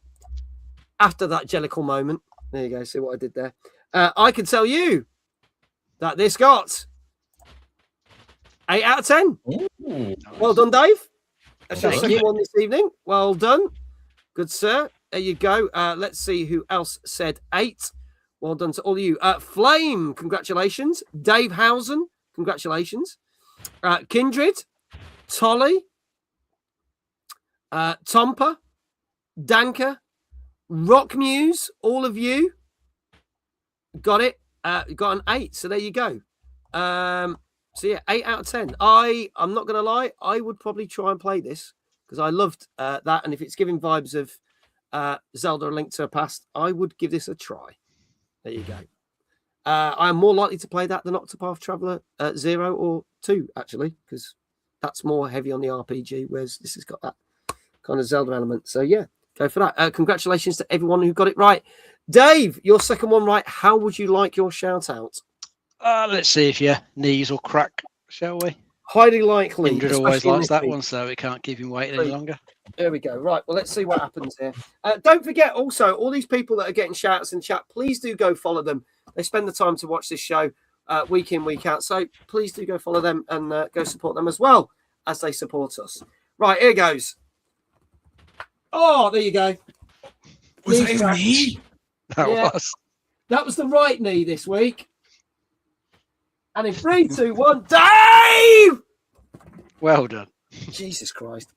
after that jellicle moment, there you go. See what I did there? I can tell you that this got 8 out of 10. Ooh. Well done, Dave. That's your Thank second you. one this evening. Well done. Good, sir. There you go. Let's see who else said 8. Well done to all of you. Flame, congratulations. Dave Housen, congratulations. Kindred, Tolly, Tompa, Danker, Rockmuse, all of you got it. Got an 8. So there you go. So yeah, 8 out of 10. I'm not going to lie. I would probably try and play this because I loved that. And if it's giving vibes of Zelda: A Link to the Past, I would give this a try. There you go. I'm more likely to play that than Octopath Traveler 0 or 2, actually, because that's more heavy on the RPG, whereas this has got that kind of Zelda element. So yeah, go for that. Congratulations to everyone who got it right. Dave, your second one right. How would you like your shout out? Let's see if your knees will crack, shall we? Highly likely. Kindred always especially in likes this that week. one, so we can't keep him waiting any longer. There we go. Right. Well, let's see what happens here. Don't forget also, all these people that are getting shouts in chat, please do go follow them. They spend the time to watch this show week in, week out. So please do go follow them and go support them as well as they support us. Right. Here goes. Oh, there you go. Was Knee that his crack. knee? That Yeah. was. That was the right knee this week. And in 3, 2, 1, Dave! Well done. Jesus Christ.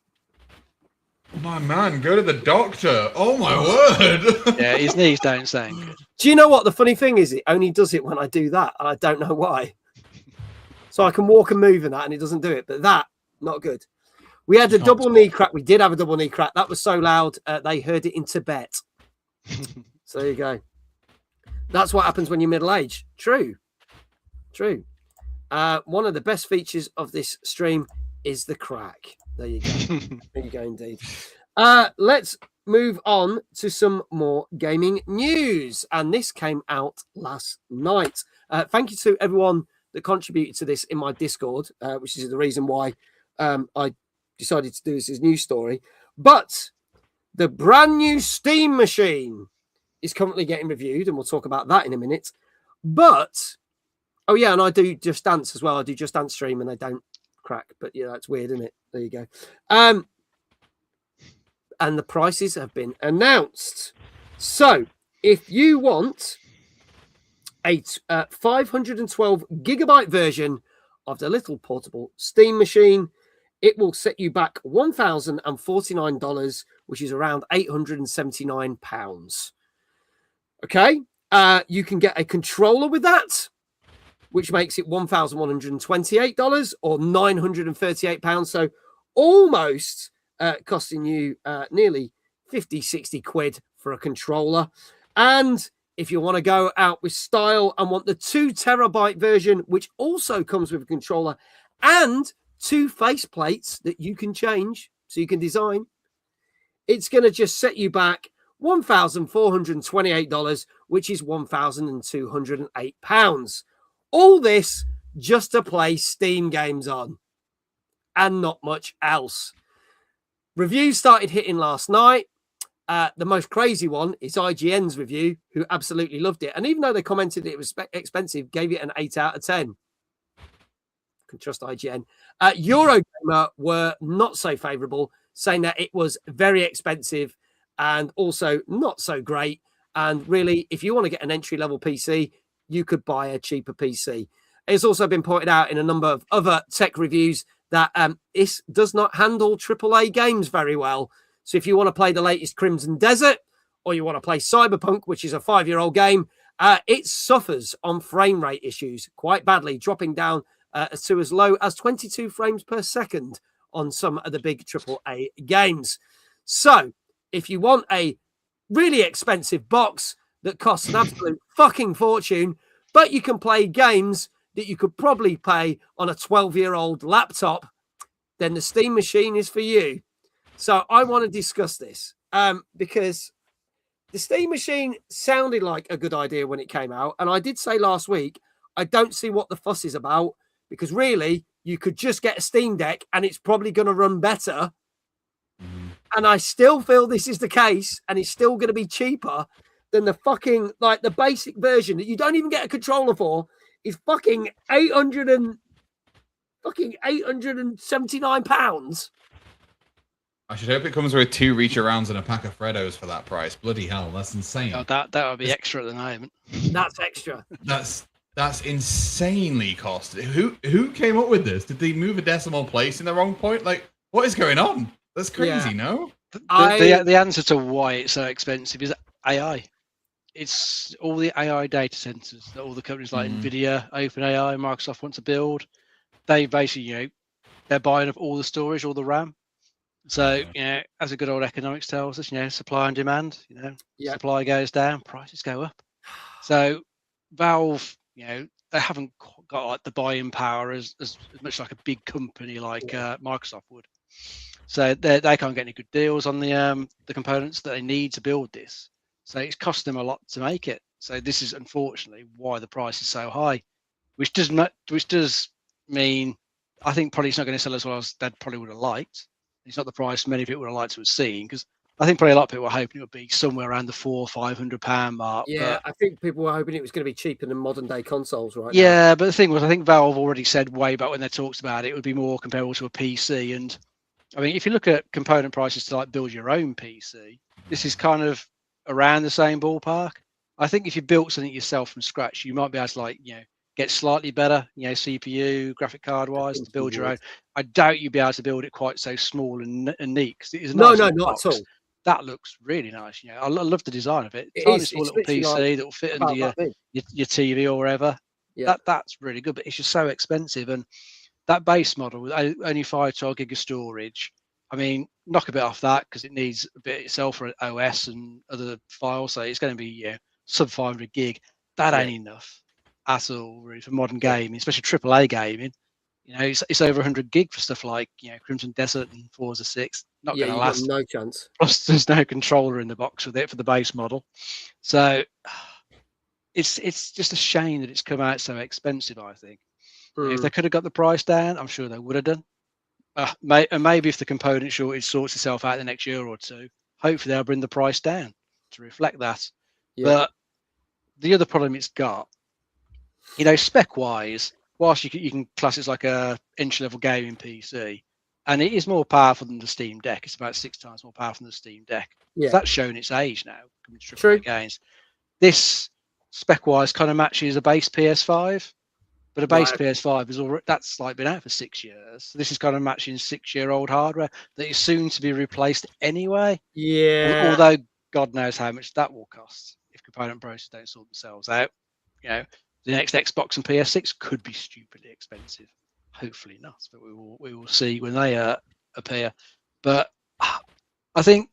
My man, go to the doctor. Oh my word. Yeah, his knees don't sound good. Do you know what? The funny thing is, it only does it when I do that. And I don't know why. So I can walk and move in that and it doesn't do it. But that, not good. We had a double knee crack. We did have a double knee crack. That was so loud, they heard it in Tibet. So there you go. That's what happens when you're middle-aged. True. One of the best features of this stream is the crack. There you go. There you go, indeed. Let's move on to some more gaming news. And this came out last night. Thank you to everyone that contributed to this in my Discord, which is the reason why I decided to do this as news story. But the brand new Steam machine is currently getting reviewed, and we'll talk about that in a minute. But, oh yeah, and I do Just Dance as well. I do Just Dance stream, and they don't crack. But yeah, that's weird, isn't it? There you go. And the prices have been announced. So, if you want a 512 gigabyte version of the little portable Steam machine, it will set you back $1,049, which is around £879. Okay, you can get a controller with that, which makes it $1,128 or £938. So almost costing you nearly 50, 60 quid for a controller. And if you want to go out with style and want the 2 terabyte version, which also comes with a controller and 2 face plates that you can change so you can design, it's going to just set you back $1,428, which is £1,208. All this just to play Steam games on and not much else. Reviews started hitting last night. The most crazy one is IGN's review, who absolutely loved it. And even though they commented it was expensive, gave it an 8 out of 10. Can trust IGN. Eurogamer were not so favorable, saying that it was very expensive and also not so great. And really, if you want to get an entry-level PC, you could buy a cheaper PC. It's also been pointed out in a number of other tech reviews that this does not handle AAA games very well. So if you want to play the latest Crimson Desert, or you want to play Cyberpunk, which is a 5-year-old game, it suffers on frame rate issues quite badly, dropping down to as low as 22 frames per second on some of the big AAA games. So if you want a really expensive box that costs an absolute fucking fortune, but you can play games that you could probably play on a 12-year-old laptop, then the Steam machine is for you. So I want to discuss this because the Steam machine sounded like a good idea when it came out. And I did say last week, I don't see what the fuss is about, because really you could just get a Steam Deck and it's probably going to run better. And I still feel this is the case, and it's still going to be cheaper than the fucking, like, the basic version that you don't even get a controller for is fucking £879. I should hope it comes with 2 reach arounds and a pack of Freddos for that price. Bloody hell, that's insane. Oh, that would be extra at the moment. That's extra. That's insanely costly. Who came up with this? Did they move a decimal place in the wrong point? Like, what is going on? That's crazy, no? The answer to why it's so expensive is AI. It's all the AI data centers that all the companies like Nvidia, OpenAI, Microsoft want to build. They basically, they're buying up all the storage, all the RAM. So, as a good old economics tells us, supply and demand, supply goes down, prices go up. So Valve, they haven't got like the buying power as much like a big company like Microsoft would. So they can't get any good deals on the components that they need to build this. So it's cost them a lot to make it. So this is unfortunately why the price is so high, which does mean I think probably it's not going to sell as well as they probably would have liked. It's not the price many people would have liked to have seen, because I think probably a lot of people were hoping it would be somewhere around the £400-500 mark. Yeah, I think people were hoping it was going to be cheaper than modern day consoles, right? Yeah, now. But the thing was, I think Valve already said way back when they talked about it, it would be more comparable to a PC. And I mean, if you look at component prices to like build your own PC, this is kind of around the same ballpark. I think if you built something yourself from scratch, you might be able to get slightly better, CPU, graphic card wise, to build your own. I doubt you'd be able to build it quite so small and neat, because it is not at all. That looks really nice. I love the design of it. Tiny small little PC that will fit under your TV or wherever. Yeah. That's really good, but it's just so expensive. And that base model with only 512 gig of storage, I mean, knock a bit off that because it needs a bit itself for OS and other files. So it's going to be sub 500 gig. That ain't enough at all, really, for modern gaming, especially AAA gaming. It's over 100 gig for stuff like Crimson Desert and Forza 6. Not going to you last. got no chance. Plus, there's no controller in the box with it for the base model. So it's just a shame that it's come out so expensive. I think if they could have got the price down, I'm sure they would have done. And maybe if the component shortage sorts itself out the next year or two, hopefully they'll bring the price down to reflect that. But the other problem it's got, spec wise, whilst you can class it as like a entry level gaming PC, and it is more powerful than the Steam Deck. It's about 6 times more powerful than the Steam Deck. So that's shown its age now. True. Games. This spec wise kind of matches a base PS5. But a base PS5 is already been out for 6 years. So this is kind of matching 6-year-old hardware that is soon to be replaced anyway. Yeah. Although God knows how much that will cost if component prices don't sort themselves out. The next Xbox and PS6 could be stupidly expensive. Hopefully not, but we will see when they appear. But I think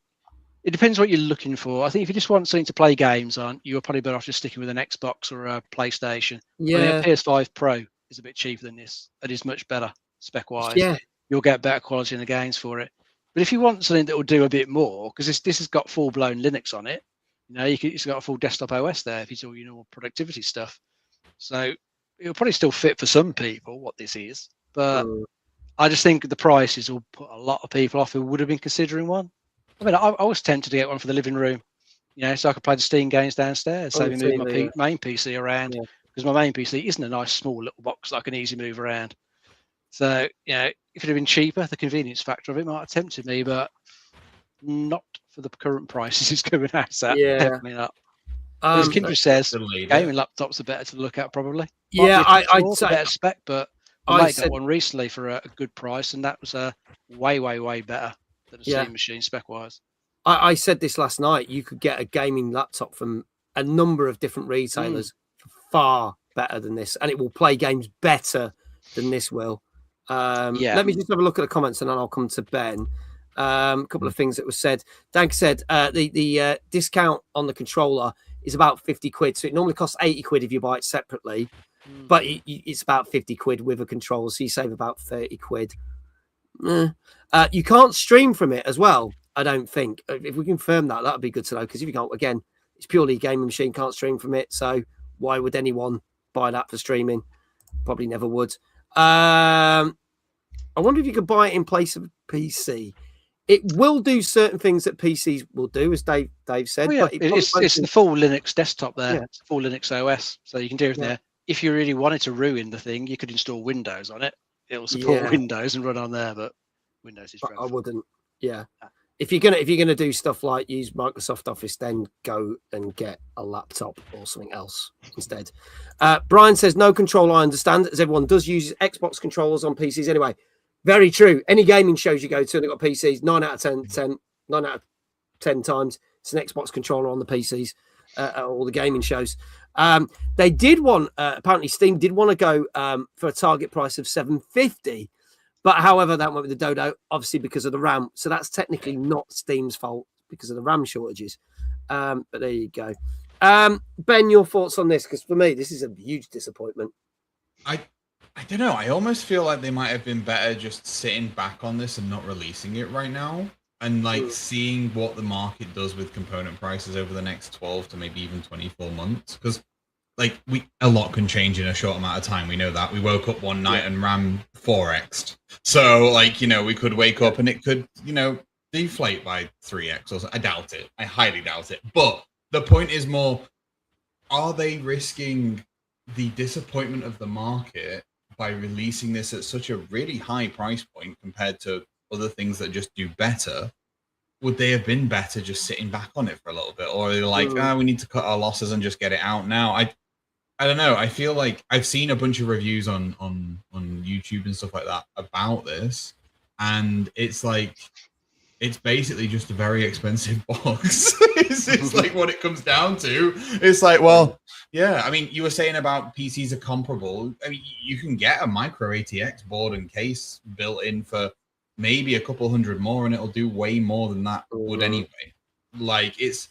it depends what you're looking for. I think if you just want something to play games on, you're probably better off just sticking with an Xbox or a PlayStation. Yeah. A PS5 Pro is a bit cheaper than this. It is much better spec-wise. Yeah. You'll get better quality in the games for it. But if you want something that will do a bit more, because this has got full-blown Linux on it, it's got a full desktop OS there if you do your normal productivity stuff. So it'll probably still fit for some people what this is. But I just think the prices will put a lot of people off who would have been considering one. I mean, I was tempted to get one for the living room, so I could play the Steam games downstairs, save me moving my main PC around, because my main PC isn't a nice small little box that I can easily move around. So, if it had been cheaper, the convenience factor of it might have tempted me, but not for the current prices it's going out. So definitely not. As Kindred says, gaming laptops are better to look at probably. I'd say better spec, but I got one recently for a good price, and that was way, way, way better than a Steam machine spec-wise. I said this last night. You could get a gaming laptop from a number of different retailers far better than this, and it will play games better than this will. Let me just have a look at the comments, and then I'll come to Ben. A couple of things that were said. Dan said the discount on the controller is about 50 quid. So it normally costs 80 quid if you buy it separately, but it's about 50 quid with a controller. So you save about 30 quid. You can't stream from it as well, I don't think. If we confirm that, that'd be good to know, because if you can't, again, it's purely a gaming machine, can't stream from it. So why would anyone buy that for streaming? Probably never would. I wonder if you could buy it in place of a PC. It will do certain things that PCs will do, as Dave said. But it's the full Linux desktop there. Yeah. It's full Linux OS, so you can do everything there. If you really wanted to ruin the thing, you could install Windows on it. It'll support Windows and run on there, but Windows is dreadful. I wouldn't. Yeah. If you're gonna do stuff like use Microsoft Office, then go and get a laptop or something else instead. Brian says no control. I understand, as everyone does use Xbox controllers on PCs anyway. Very true. Any gaming shows you go to, they've got PCs. 9 out of 10 times it's an Xbox controller on the PCs at all the gaming shows. They did want apparently Steam did want to go for a target price of $750. But however, that went with the dodo, obviously because of the RAM. So that's technically not Steam's fault because of the RAM shortages. But there you go. Ben, your thoughts on this? Because for me, this is a huge disappointment. I don't know. I almost feel like they might have been better just sitting back on this and not releasing it right now. And seeing what the market does with component prices over the next 12 to maybe even 24 months. Because a lot can change in a short amount of time. We know that. We woke up one night and RAM 4x'd. So, we could wake up and it could, deflate by 3x or so. I doubt it. I highly doubt it. But the point is more, are they risking the disappointment of the market by releasing this at such a really high price point compared to other things that just do better? Would they have been better just sitting back on it for a little bit? Or are they like, we need to cut our losses and just get it out now? I don't know. I feel like I've seen a bunch of reviews on YouTube and stuff like that about this, and it's basically just a very expensive box. it's like what it comes down to. It's like, well, yeah. I mean, you were saying about PCs are comparable. I mean, you can get a micro ATX board and case built in for maybe a couple hundred more, and it'll do way more than that would anyway. Like it's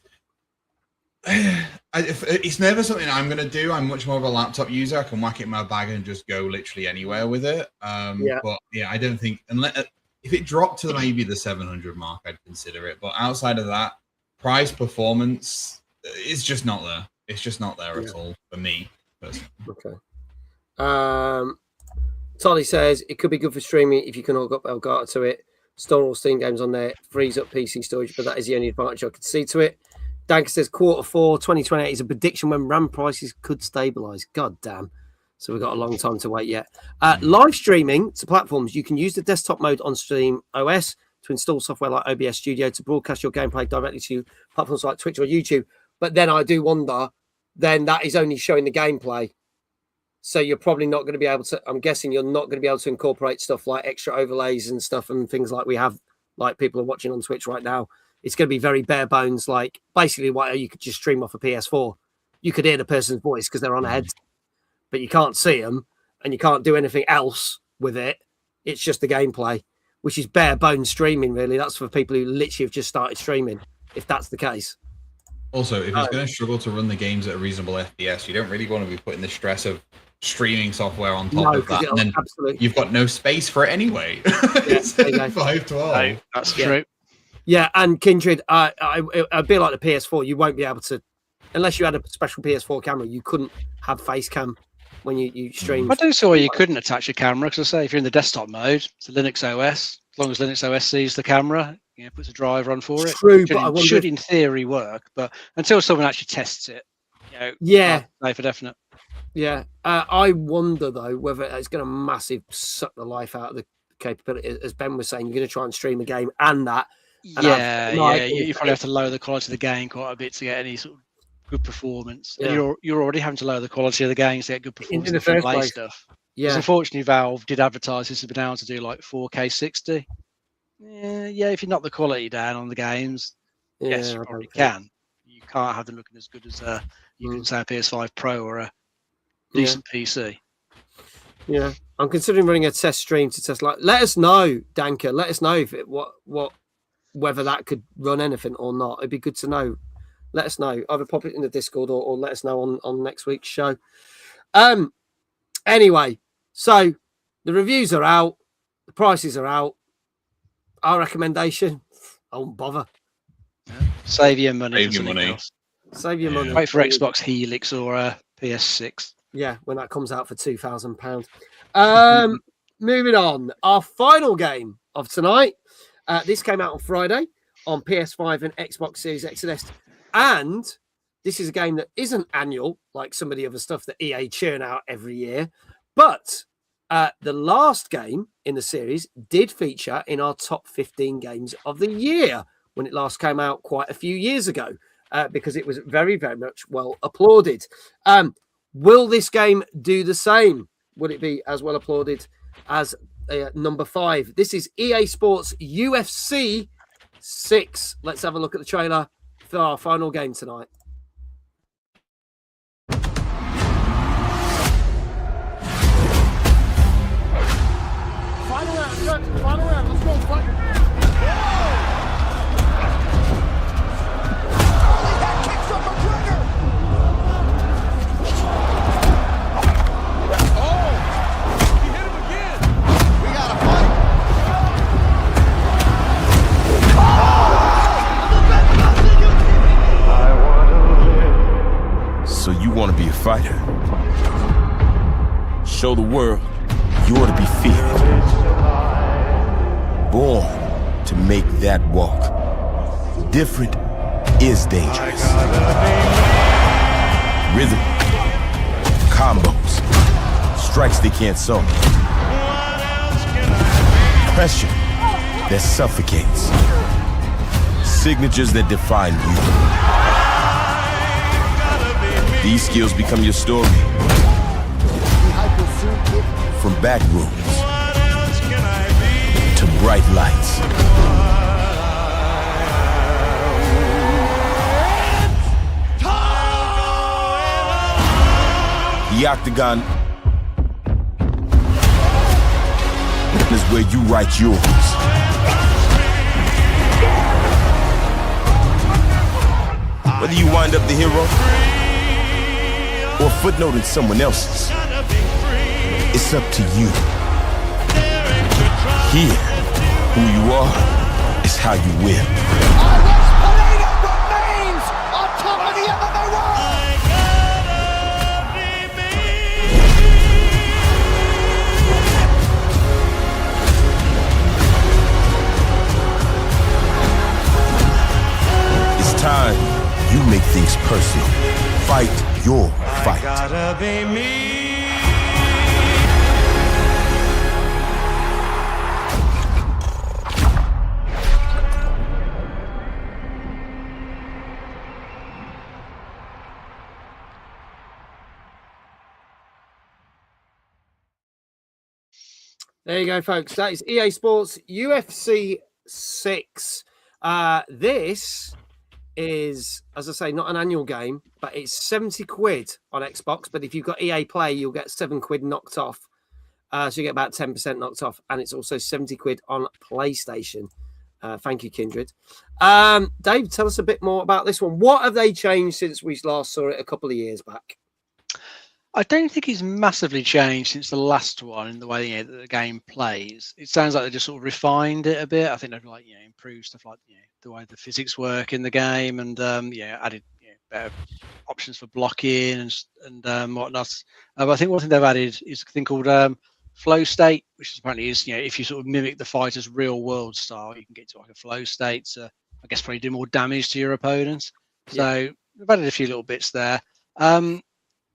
never something I'm gonna do. I'm much more of a laptop user. I can whack it in my bag and just go literally anywhere with it. But yeah, I don't think unless if it dropped to maybe the 700 mark, I'd consider it. But outside of that, price performance is just not there. It's just not there at all for me personally. Okay. Tolly says it could be good for streaming if you can hook up Elgato to it. Store all Steam games on there, frees up PC storage, but that is the only advantage I could see to it. Dank says Q4 2028 is a prediction when RAM prices could stabilize. God damn. So we've got a long time to wait yet. Live streaming to platforms. You can use the desktop mode on Steam OS to install software like OBS Studio to broadcast your gameplay directly to platforms like Twitch or YouTube. But then I do wonder, then that is only showing the gameplay. So you're probably not going to be able to, I'm guessing you're not going to be able to incorporate stuff like extra overlays and stuff and things like we have, like people are watching on Twitch right now. It's going to be very bare bones, like basically what you could just stream off a PS4. You could hear the person's voice because they're on a headset, but you can't see them and you can't do anything else with it. It's just the gameplay, which is bare bones streaming, really. That's for people who literally have just started streaming, if that's the case. Also, if it's going to struggle to run the games at a reasonable FPS, you don't really want to be putting the stress of streaming software on top of that. And then you've got no space for it anyway. It's 512. That's true. Yeah, and Kindred, a bit like the PS4, you won't be able to, unless you had a special PS4 camera, you couldn't have face cam when you stream. I do see why you couldn't attach a camera, because I say if you're in the desktop mode, it's a Linux OS. As long as Linux OS sees the camera, puts a driver on for it. True, but should in theory work, but until someone actually tests it, say for definite. Yeah, I wonder though whether it's going to massive suck the life out of the capability. As Ben was saying, you're going to try and stream a game and that. And you probably have to lower the quality of the game quite a bit to get any sort of good performance. Yeah. You're already having to lower the quality of the games to get good performance in the first place. Stuff. Yeah. Unfortunately, Valve did advertise this has been able to do like 4K 60. Yeah, if you knock the quality down on the games, yes, you probably can. You can't have them looking as good as you can say a PS5 Pro or a decent PC. Yeah, I'm considering running a test stream to test. Like, let us know, Danker. Let us know if whether that could run anything or not. It'd be good to know. Let us know. Either pop it in the Discord or let us know on next week's show. Anyway, so the reviews are out, the prices are out. Our recommendation: I won't bother. Save your money. Save your money. Wait for Xbox Helix or PS6. Yeah, when that comes out for £2,000. Moving on, our final game of tonight. This came out on Friday on PS5 and Xbox Series X and S. And this is a game that isn't annual, like some of the other stuff that EA churn out every year. But the last game in the series did feature in our top 15 games of the year when it last came out quite a few years ago, because it was very, very much well applauded. Will this game do the same? Would it be as well applauded as number 5? This is EA Sports UFC 6. Let's have a look at the trailer for our final game tonight. Final round, let's go. That kick from McGregor. Oh, he hit him again. We got a fight. So you want to be a fighter? Show the world you ought to be feared. Born to make that walk. Different is dangerous. Rhythm, combos, strikes they can't solve. Pressure that suffocates. Signatures that define you. These skills become your story. From back rooms to bright lights. The octagon is where you write yours. Whether you wind up the hero or footnoting someone else's, it's up to you. Here, who you are is how you win. It's time you make things personal. Fight your fight. Gotta be me. There you go, folks. That is EA Sports UFC 6. This is, as I say, not an annual game, but it's 70 quid on Xbox. But if you've got EA Play, you'll get 7 quid knocked off. So you get about 10% knocked off. And it's also 70 quid on PlayStation. Thank you, Kindred. Dave, tell us a bit more about this one. What have they changed since we last saw it a couple of years back? I don't think it's massively changed since the last one in the way that the game plays. It sounds like they just sort of refined it a bit. I think they've improved stuff like the way the physics work in the game, and added better options for blocking and whatnot. But I think one thing they've added is a thing called flow state, which apparently is if you sort of mimic the fighter's real world style, you can get to like a flow state to I guess probably do more damage to your opponents. So they've added a few little bits there.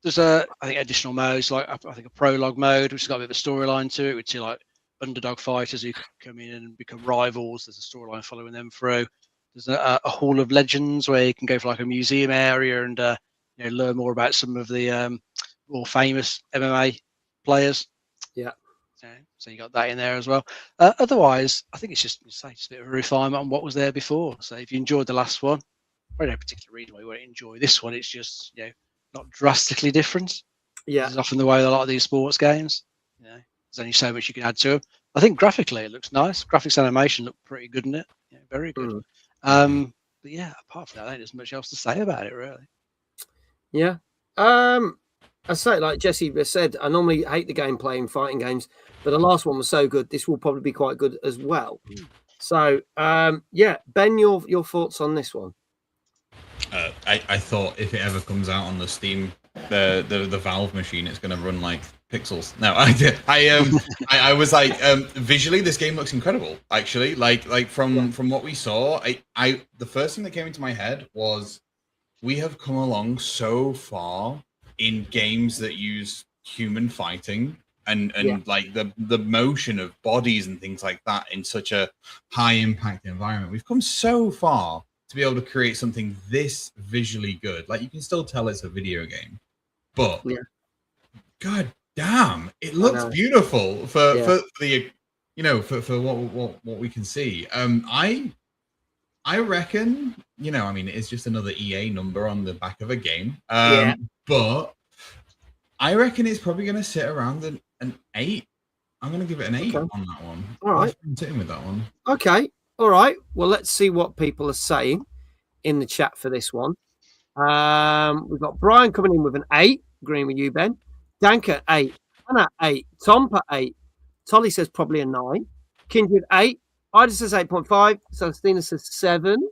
There's I think additional modes, like I think a prologue mode, which has got a bit of a storyline to it, with two like underdog fighters who come in and become rivals. There's a storyline following them through. There's a Hall of Legends where you can go for like a museum area and learn more about some of the more famous MMA players. Yeah. So you got that in there as well. Otherwise, I think it's just a bit of a refinement on what was there before. So if you enjoyed the last one, probably no particular reason why you won't enjoy this one. It's just not drastically different. Yeah, it's often the way with a lot of these sports games. There's only so much you can add to them. I think graphically it looks nice. Graphics animation look pretty good in it. Very good. But apart from that, I think there's much else to say about it, really. Yeah. I say, like Jesse said, I normally hate the gameplay in fighting games, but the last one was so good. This will probably be quite good as well. So, Ben, your thoughts on this one? I thought if it ever comes out on the Steam, the Valve machine, it's going to run like pixels. No, I was like, visually, this game looks incredible. Actually, like from what we saw, the first thing that came into my head was we have come along so far in games that use human fighting and like the motion of bodies and things like that in such a high impact environment. We've come so far to be able to create something this visually good. Like, you can still tell it's a video game, but god damn, it looks beautiful for the for what we can see. I reckon, it's just another EA number on the back of a game. But I reckon it's probably going to sit around an 8. I'm going to give it an 8 on that one. All right, I'm sitting with that one. Okay. All right. Well, let's see what people are saying in the chat for this one. We've got Brian coming in with an 8, agreeing with you, Ben. Danker 8, Anna 8, Tompa 8, Tolly says probably a 9, Kindred 8, Ida says 8.5, Celestina says 7.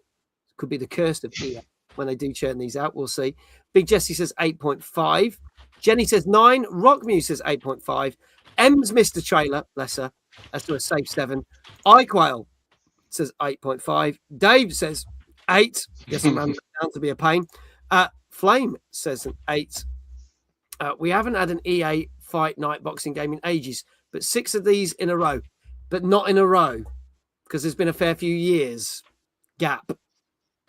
Could be the curse of EA when they do churn these out. We'll see. Big Jesse says 8.5. Jenny says 9. Rockmew says 8.5. M's missed the trailer. Bless her. That's to a safe 7. iQuail says 8.5. Dave says 8. Yes, I'm down to be a pain. Flame says an 8. We haven't had an EA Fight Night boxing game in ages, but 6 of these in a row, but not in a row because there's been a fair few years gap.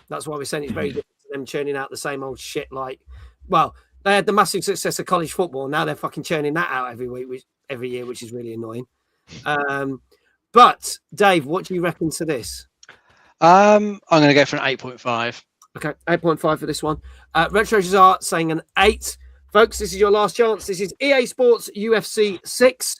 That's why we're saying it's very different to them churning out the same old shit. They had the massive success of college football. Now they're fucking churning that out every year, which is really annoying. But Dave, what do you reckon to this? I'm going to go for an 8.5. Okay, 8.5 for this one. Retro Jazar saying an 8. Folks, this is your last chance. This is EA Sports UFC 6.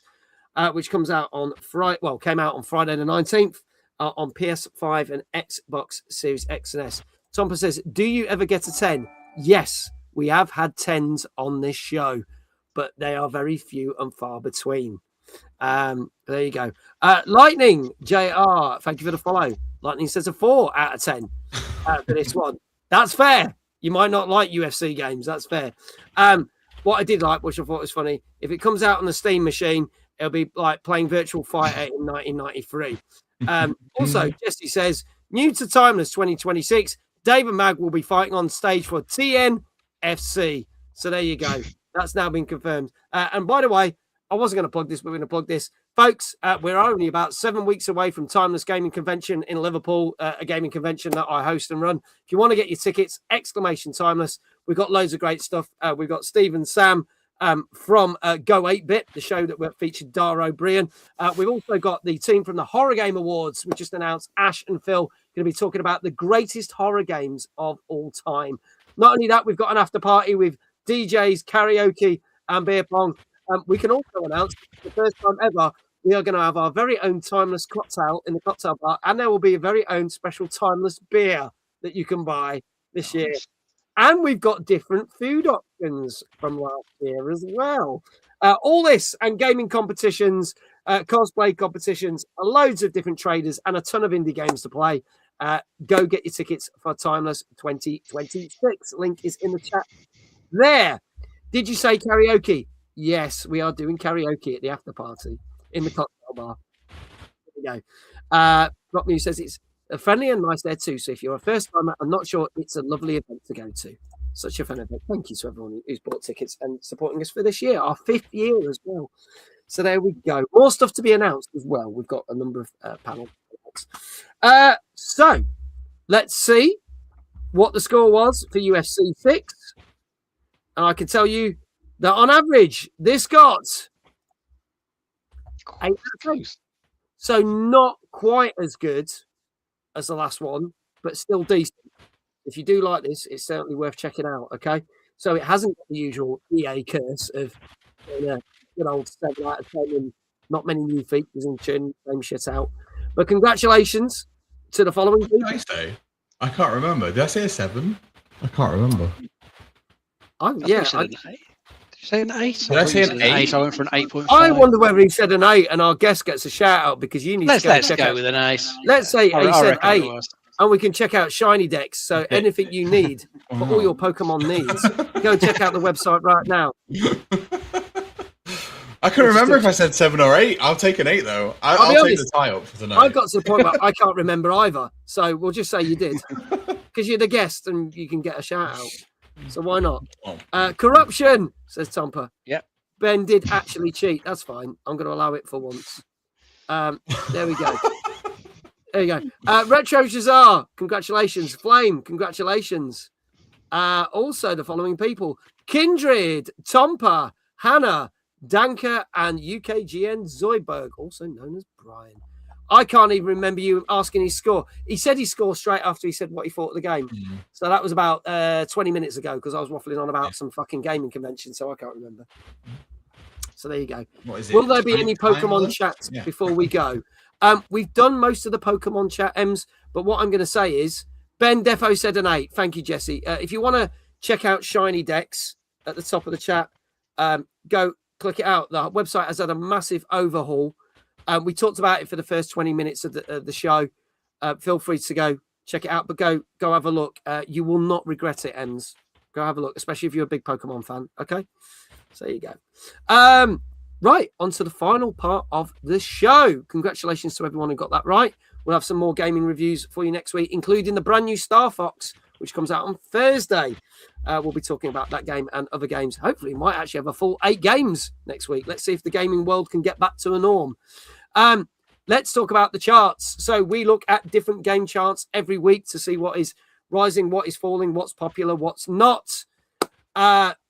which comes out on Friday. Well, came out on Friday the 19th on PS5 and Xbox Series X and S. Tompa says, do you ever get a 10? Yes, we have had 10s on this show, but they are very few and far between. There you go. Lightning JR, thank you for the follow. Lightning says a 4 out of 10 for this one. That's fair. You might not like UFC games. That's fair. What I did like, which I thought was funny, if it comes out on the Steam machine, it'll be like playing Virtual Fighter in 1993. Also, Jesse says, new to Timeless 2026, Dave and Mag will be fighting on stage for TNFC. So there you go. That's now been confirmed. And by the way, I wasn't going to plug this, but we're going to plug this. Folks, we're only about 7 weeks away from Timeless Gaming Convention in Liverpool, a gaming convention that I host and run. If you want to get your tickets, !Timeless. We've got loads of great stuff. We've got Steve and Sam from Go 8-Bit, the show that featured Dara O'Brien. We've also got the team from the Horror Game Awards. We just announced Ash and Phil going to be talking about the greatest horror games of all time. Not only that, we've got an after party with DJs, karaoke, and beer pong. We can also announce for the first time ever, we are going to have our very own Timeless cocktail in the cocktail bar, and there will be a very own special Timeless beer that you can buy this year. And we've got different food options from last year as well. All this and gaming competitions, cosplay competitions, loads of different traders, and a ton of indie games to play. Go get your tickets for Timeless 2026. Link is in the chat there. Did you say karaoke? Yes, we are doing karaoke at the after party in the cocktail bar. There we go. Rock News says it's friendly and nice there too. So if you're a first timer, I'm not sure it's a lovely event to go to. Such a fun event. Thank you to everyone who's bought tickets and supporting us for this year, our 5th year as well. So there we go. More stuff to be announced as well. We've got a number of panels. So let's see what the score was for UFC 6. And I can tell you that on average, this got 8 out of 10. So not quite as good as the last one, but still decent. If you do like this, it's certainly worth checking out, okay? So it hasn't got the usual EA curse of good old 7 out of 10 and not many new features and churning the same shit out. But congratulations to the following people. What did I say? I can't remember. Did I say a 7? I can't remember. Oh, yeah. Did you say an 8? Did I say an 8? I went for an 8.5. I wonder whether he said an 8 and our guest gets a shout out because you need to Let's check go out. with an 8. Let's say he I said reckon 8 it was. and we can check out ShinyDex. So anything you need for all your Pokemon needs, go and check out the website right now. I can remember if I said 7 or 8. I'll take an 8 though. I'll take the tie up for tonight. I've got to the point where I can't remember either. So we'll just say you did because you're the guest and you can get a shout out. So why not? Corruption, says Tompa. Yep. Ben did actually cheat. That's fine. I'm going to allow it for once. There we go. There you go. Retro Shazar, congratulations. Flame, congratulations. Also, the following people: Kindred, Tompa, Hannah, Danker, and UKGN Zoidberg, also known as Brian. I can't even remember you asking his score. He said his score straight after he said what he thought of the game. Mm-hmm. So that was about 20 minutes ago because I was waffling on about some fucking gaming convention, so I can't remember. So there you go. What is it? Will there be any Pokemon chats before we go? We've done most of the Pokemon chat, Ems, but what I'm going to say is Ben Defo said an 8. Thank you, Jesse. If you want to check out ShinyDex at the top of the chat, go click it out. The website has had a massive overhaul. We talked about it for the first 20 minutes of the show. Feel free to go check it out, but go have a look. You will not regret it, Ems. Go have a look, especially if you're a big Pokemon fan. Okay, so there you go. Right, on to the final part of the show. Congratulations to everyone who got that right. We'll have some more gaming reviews for you next week, including the brand new Star Fox, which comes out on Thursday. We'll be talking about that game and other games. Hopefully, we might actually have a full 8 games next week. Let's see if the gaming world can get back to a norm. Let's talk about the charts. So we look at different game charts every week to see what is rising, what is falling, what's popular, what's not.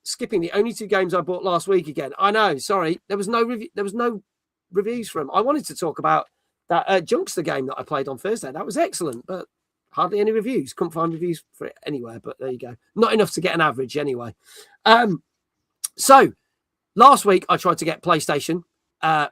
Skipping the only 2 games I bought last week again. I know, sorry. There was no reviews from. I wanted to talk about that Junkster game that I played on Thursday. That was excellent, but hardly any reviews. Couldn't find reviews for it anywhere, but there you go. Not enough to get an average anyway. So last week I tried to get PlayStation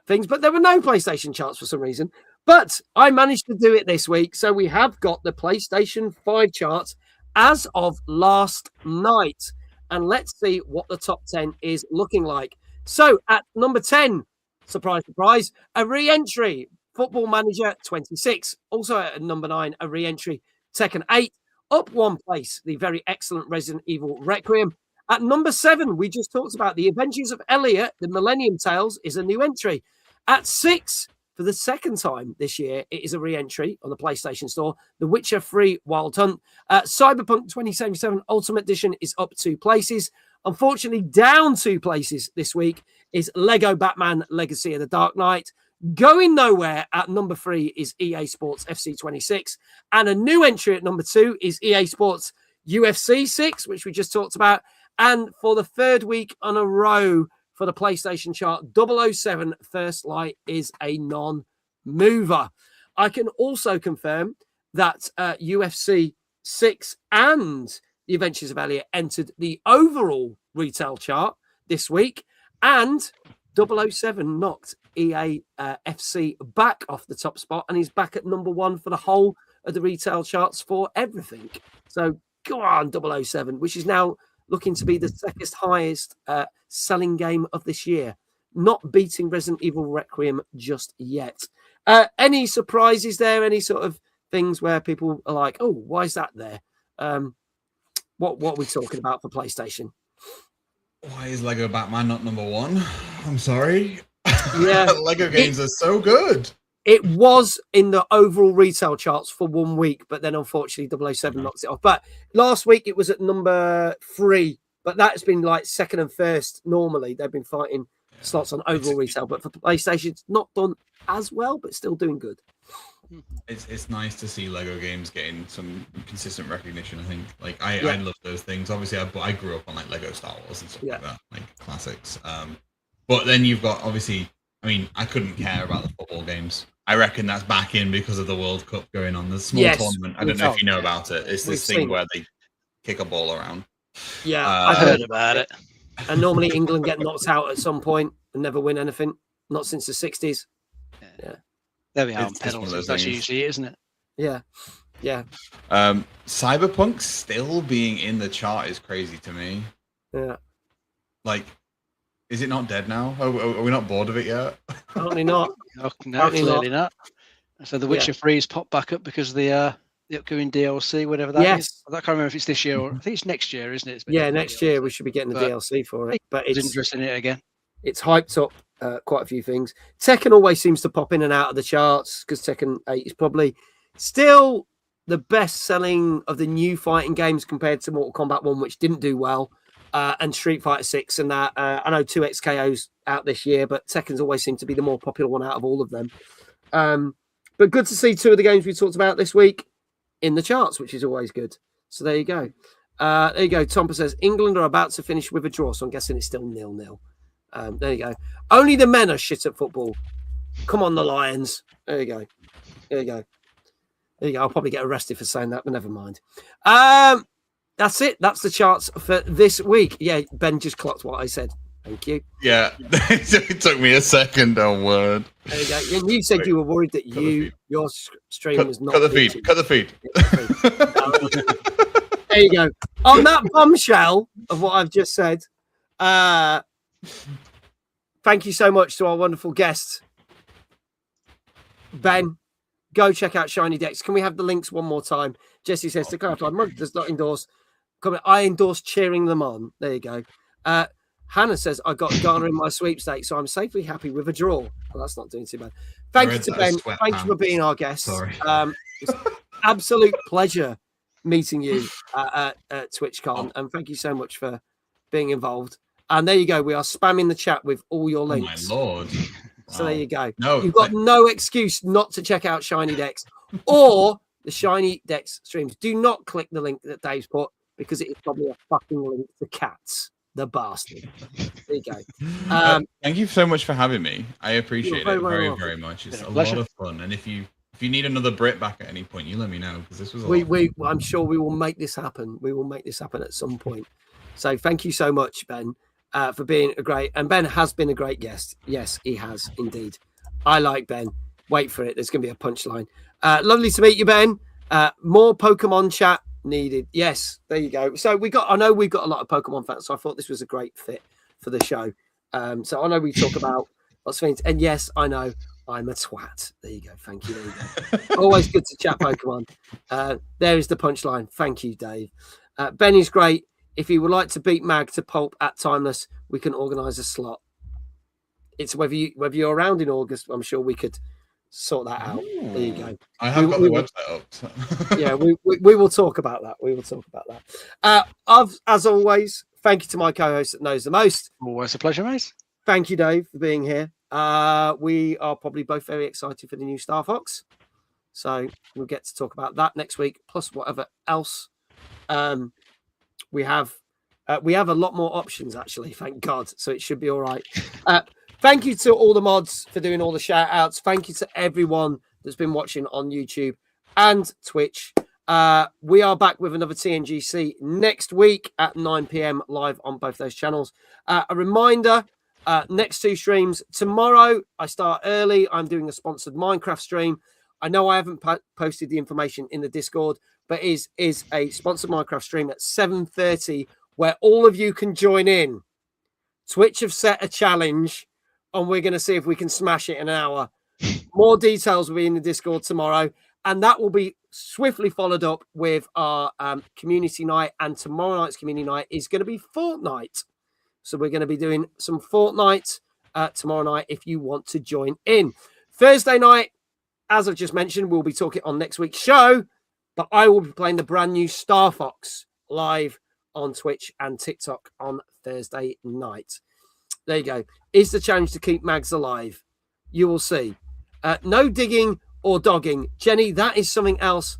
things, but there were no PlayStation charts for some reason. But I managed to do it this week. So we have got the PlayStation 5 charts as of last night. And let's see what the top 10 is looking like. So at number 10, surprise, surprise, a re-entry, Football Manager 26. Also at number 9, a re-entry, Tekken 8. Up one place, the very excellent Resident Evil Requiem. At number 7, we just talked about The Adventures of Elliot, The Millennium Tales is a new entry. At 6, for the second time this year, it is a re-entry on the PlayStation Store, The Witcher 3 Wild Hunt. Cyberpunk 2077 Ultimate Edition is up 2 places. Unfortunately, down 2 places this week is Lego Batman Legacy of the Dark Knight. Going nowhere at number 3 is EA Sports FC 26. And a new entry at number 2 is EA Sports UFC 6, which we just talked about. And for the third week on a row for the PlayStation chart, 007 First Light is a non-mover. I can also confirm that UFC 6 and The Adventures of Elliot entered the overall retail chart this week. And 007 knocked EA FC back off the top spot, and he's back at number 1 for the whole of the retail charts for everything. So go on, 007, which is now looking to be the second highest selling game of this year, not beating Resident Evil Requiem just yet. Any surprises there? Any sort of things where people are like, oh, why is that there? What are we talking about for PlayStation? Why is Lego Batman not number 1? I'm sorry. Yeah, Lego games are so good. It was in the overall retail charts for 1 week, but then unfortunately 007 knocks it off. But last week it was at number 3, but that's been like second and first normally. They've been fighting slots on overall retail, but for PlayStation, it's not done as well, but still doing good. It's nice to see Lego games getting some consistent recognition. I think, like, I love those things. Obviously, I grew up on like Lego Star Wars and stuff like that, like classics. But then you've got, obviously, I mean, I couldn't care about the football games. I reckon that's back in because of the World Cup going on. The small tournament. I don't know if you know about it. It's this thing where they kick a ball around. Yeah, I've heard about it. And normally England get knocked out at some point and never win anything. Not since the 60s. Yeah. There we are on penalties. That's usually it, isn't it? Yeah. Yeah. Cyberpunk still being in the chart is crazy to me. Yeah. Like, is it not dead now? Are we not bored of it yet? Apparently not. No, clearly not. So The Witcher 3's popped back up because of the upcoming DLC, whatever that is. I can't remember if it's this year or I think it's next year, isn't it? Yeah, next year we should be getting the DLC for it. But it's interesting it again. It's hyped up quite a few things. Tekken always seems to pop in and out of the charts because Tekken 8 is probably still the best selling of the new fighting games compared to Mortal Kombat 1, which didn't do well, and Street Fighter 6 and that. I know 2XKO's out this year, but Tekken's always seemed to be the more popular one out of all of them. But good to see 2 of the games we talked about this week in the charts, which is always good. So there you go. There you go. Tompa says England are about to finish with a draw, so I'm guessing it's still 0-0. There you go. Only the men are shit at football. Come on, the Lions. There you go. There you go. There you go. I'll probably get arrested for saying that, but never mind. That's it. That's the charts for this week. Yeah, Ben just clocked what I said. Thank you. Yeah, it took me a second. Oh, word. There you go. And you said you were worried that your stream was not. Cut the feed. Cut the feed. There you go. On that bombshell of what I've just said, thank you so much to our wonderful guest, Ben. Go check out ShinyDex. Can we have the links one more time? Jesse says to clarify, Mug does not endorse. I endorse cheering them on. There you go. Hannah says, I got Ghana in my sweepstakes, so I'm safely happy with a draw. Well, that's not doing too bad. Thank you to Ben. Thank you for being our guest. Sorry. It's an absolute pleasure meeting you at TwitchCon, and thank you so much for being involved. And there you go. We are spamming the chat with all your links. Oh, my Lord. So there you go. No, you've got no excuse not to check out ShinyDex or the ShinyDex streams. Do not click the link that Dave's put because it is probably a fucking link to cats. The bastard. There you go. Thank you so much for having me. I appreciate it very much. It's a pleasure. lot of fun. And if you need another Brit back at any point, you let me know because this was I'm sure we will make this happen. We will make this happen at some point. So thank you so much, Ben. for being a great. And Ben has been a great guest. Yes, he has indeed. I like Ben. Wait for it. There's going to be a punchline. Lovely to meet you, Ben. More Pokemon chat needed. Yes, there you go. So I know we've got a lot of Pokemon fans, so I thought this was a great fit for the show. So I know we talk about lots of things, and yes, I know I'm a twat. There you go. Thank you. There you go. Always good to chat Pokemon. There is the punchline. Thank you, Dave. Ben is great. If you would like to beat Mag to pulp at Timeless, we can organise a slot. It's whether you're around in August. I'm sure we could sort that out. There you go. I have got the website up. So. Yeah, we will talk about that. We will talk about that. As always, thank you to my co-host that knows the most. Always a pleasure, mate. Thank you, Dave, for being here. We are probably both very excited for the new Star Fox. So we'll get to talk about that next week, plus whatever else. We have a lot more options, actually, thank God. So it should be all right. Thank you to all the mods for doing all the shout outs. Thank you to everyone that's been watching on YouTube and Twitch. We are back with another TNGC next week at 9 p.m. live on both those channels. A reminder, next 2 streams. Tomorrow, I start early. I'm doing a sponsored Minecraft stream. I know I haven't posted the information in the Discord, but is a sponsored Minecraft stream at 7:30 where all of you can join in. Twitch have set a challenge, and we're going to see if we can smash it in an hour. More details will be in the Discord tomorrow, and that will be swiftly followed up with our community night. And tomorrow night's community night is going to be Fortnite. So we're going to be doing some Fortnite tomorrow night if you want to join in. Thursday night, as I've just mentioned, we'll be talking on next week's show, but I will be playing the brand new Star Fox live on Twitch and TikTok on Thursday night. There you go. Is the challenge to keep Mags alive? You will see. No digging or dogging. Jenny, that is something else.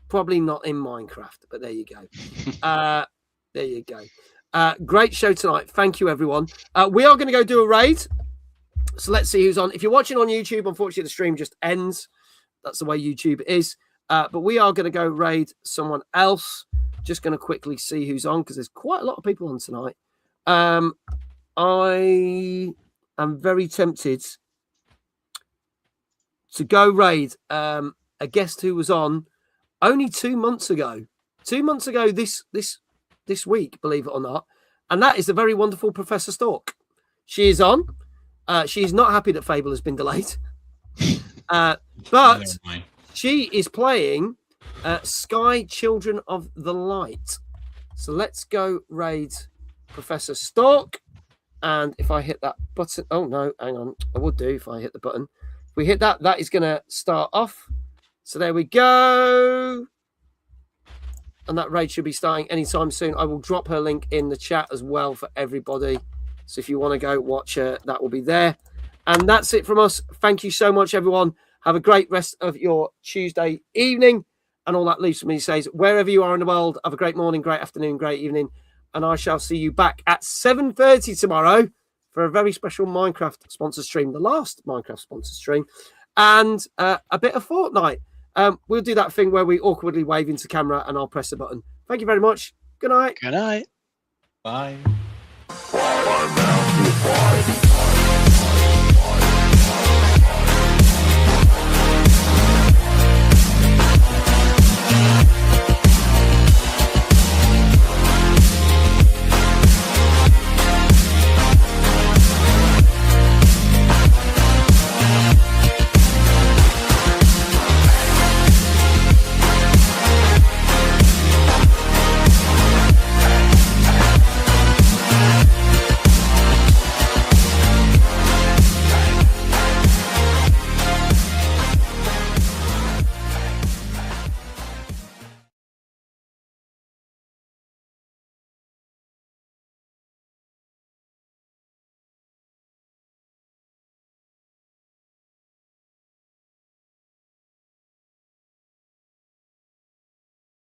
Probably not in Minecraft, but there you go. There you go. Great show tonight. Thank you, everyone. We are going to go do a raid. So let's see who's on. If you're watching on YouTube, unfortunately, the stream just ends. That's the way YouTube is. But we are going to go raid someone else. Just going to quickly see who's on because there's quite a lot of people on tonight. I am very tempted to go raid a guest who was on only 2 months ago. 2 months ago this week, believe it or not. And that is the very wonderful Professor Stork. She is on. She's not happy that Fable has been delayed. But she is playing Sky Children of the Light. So let's go raid Professor Stork. And if I hit that button, oh no, hang on. I would do if I hit the button. If we hit that, that is going to start off. So there we go. And that raid should be starting anytime soon. I will drop her link in the chat as well for everybody. So if you want to go watch her, that will be there. And that's it from us. Thank you so much, everyone. Have a great rest of your Tuesday evening. And all that leaves for me says, wherever you are in the world, have a great morning, great afternoon, great evening. And I shall see you back at 7:30 tomorrow for a very special Minecraft sponsor stream, the last Minecraft sponsor stream, and a bit of Fortnite. We'll do that thing where we awkwardly wave into camera and I'll press a button. Thank you very much. Good night. Good night. Bye. I'm down to fight.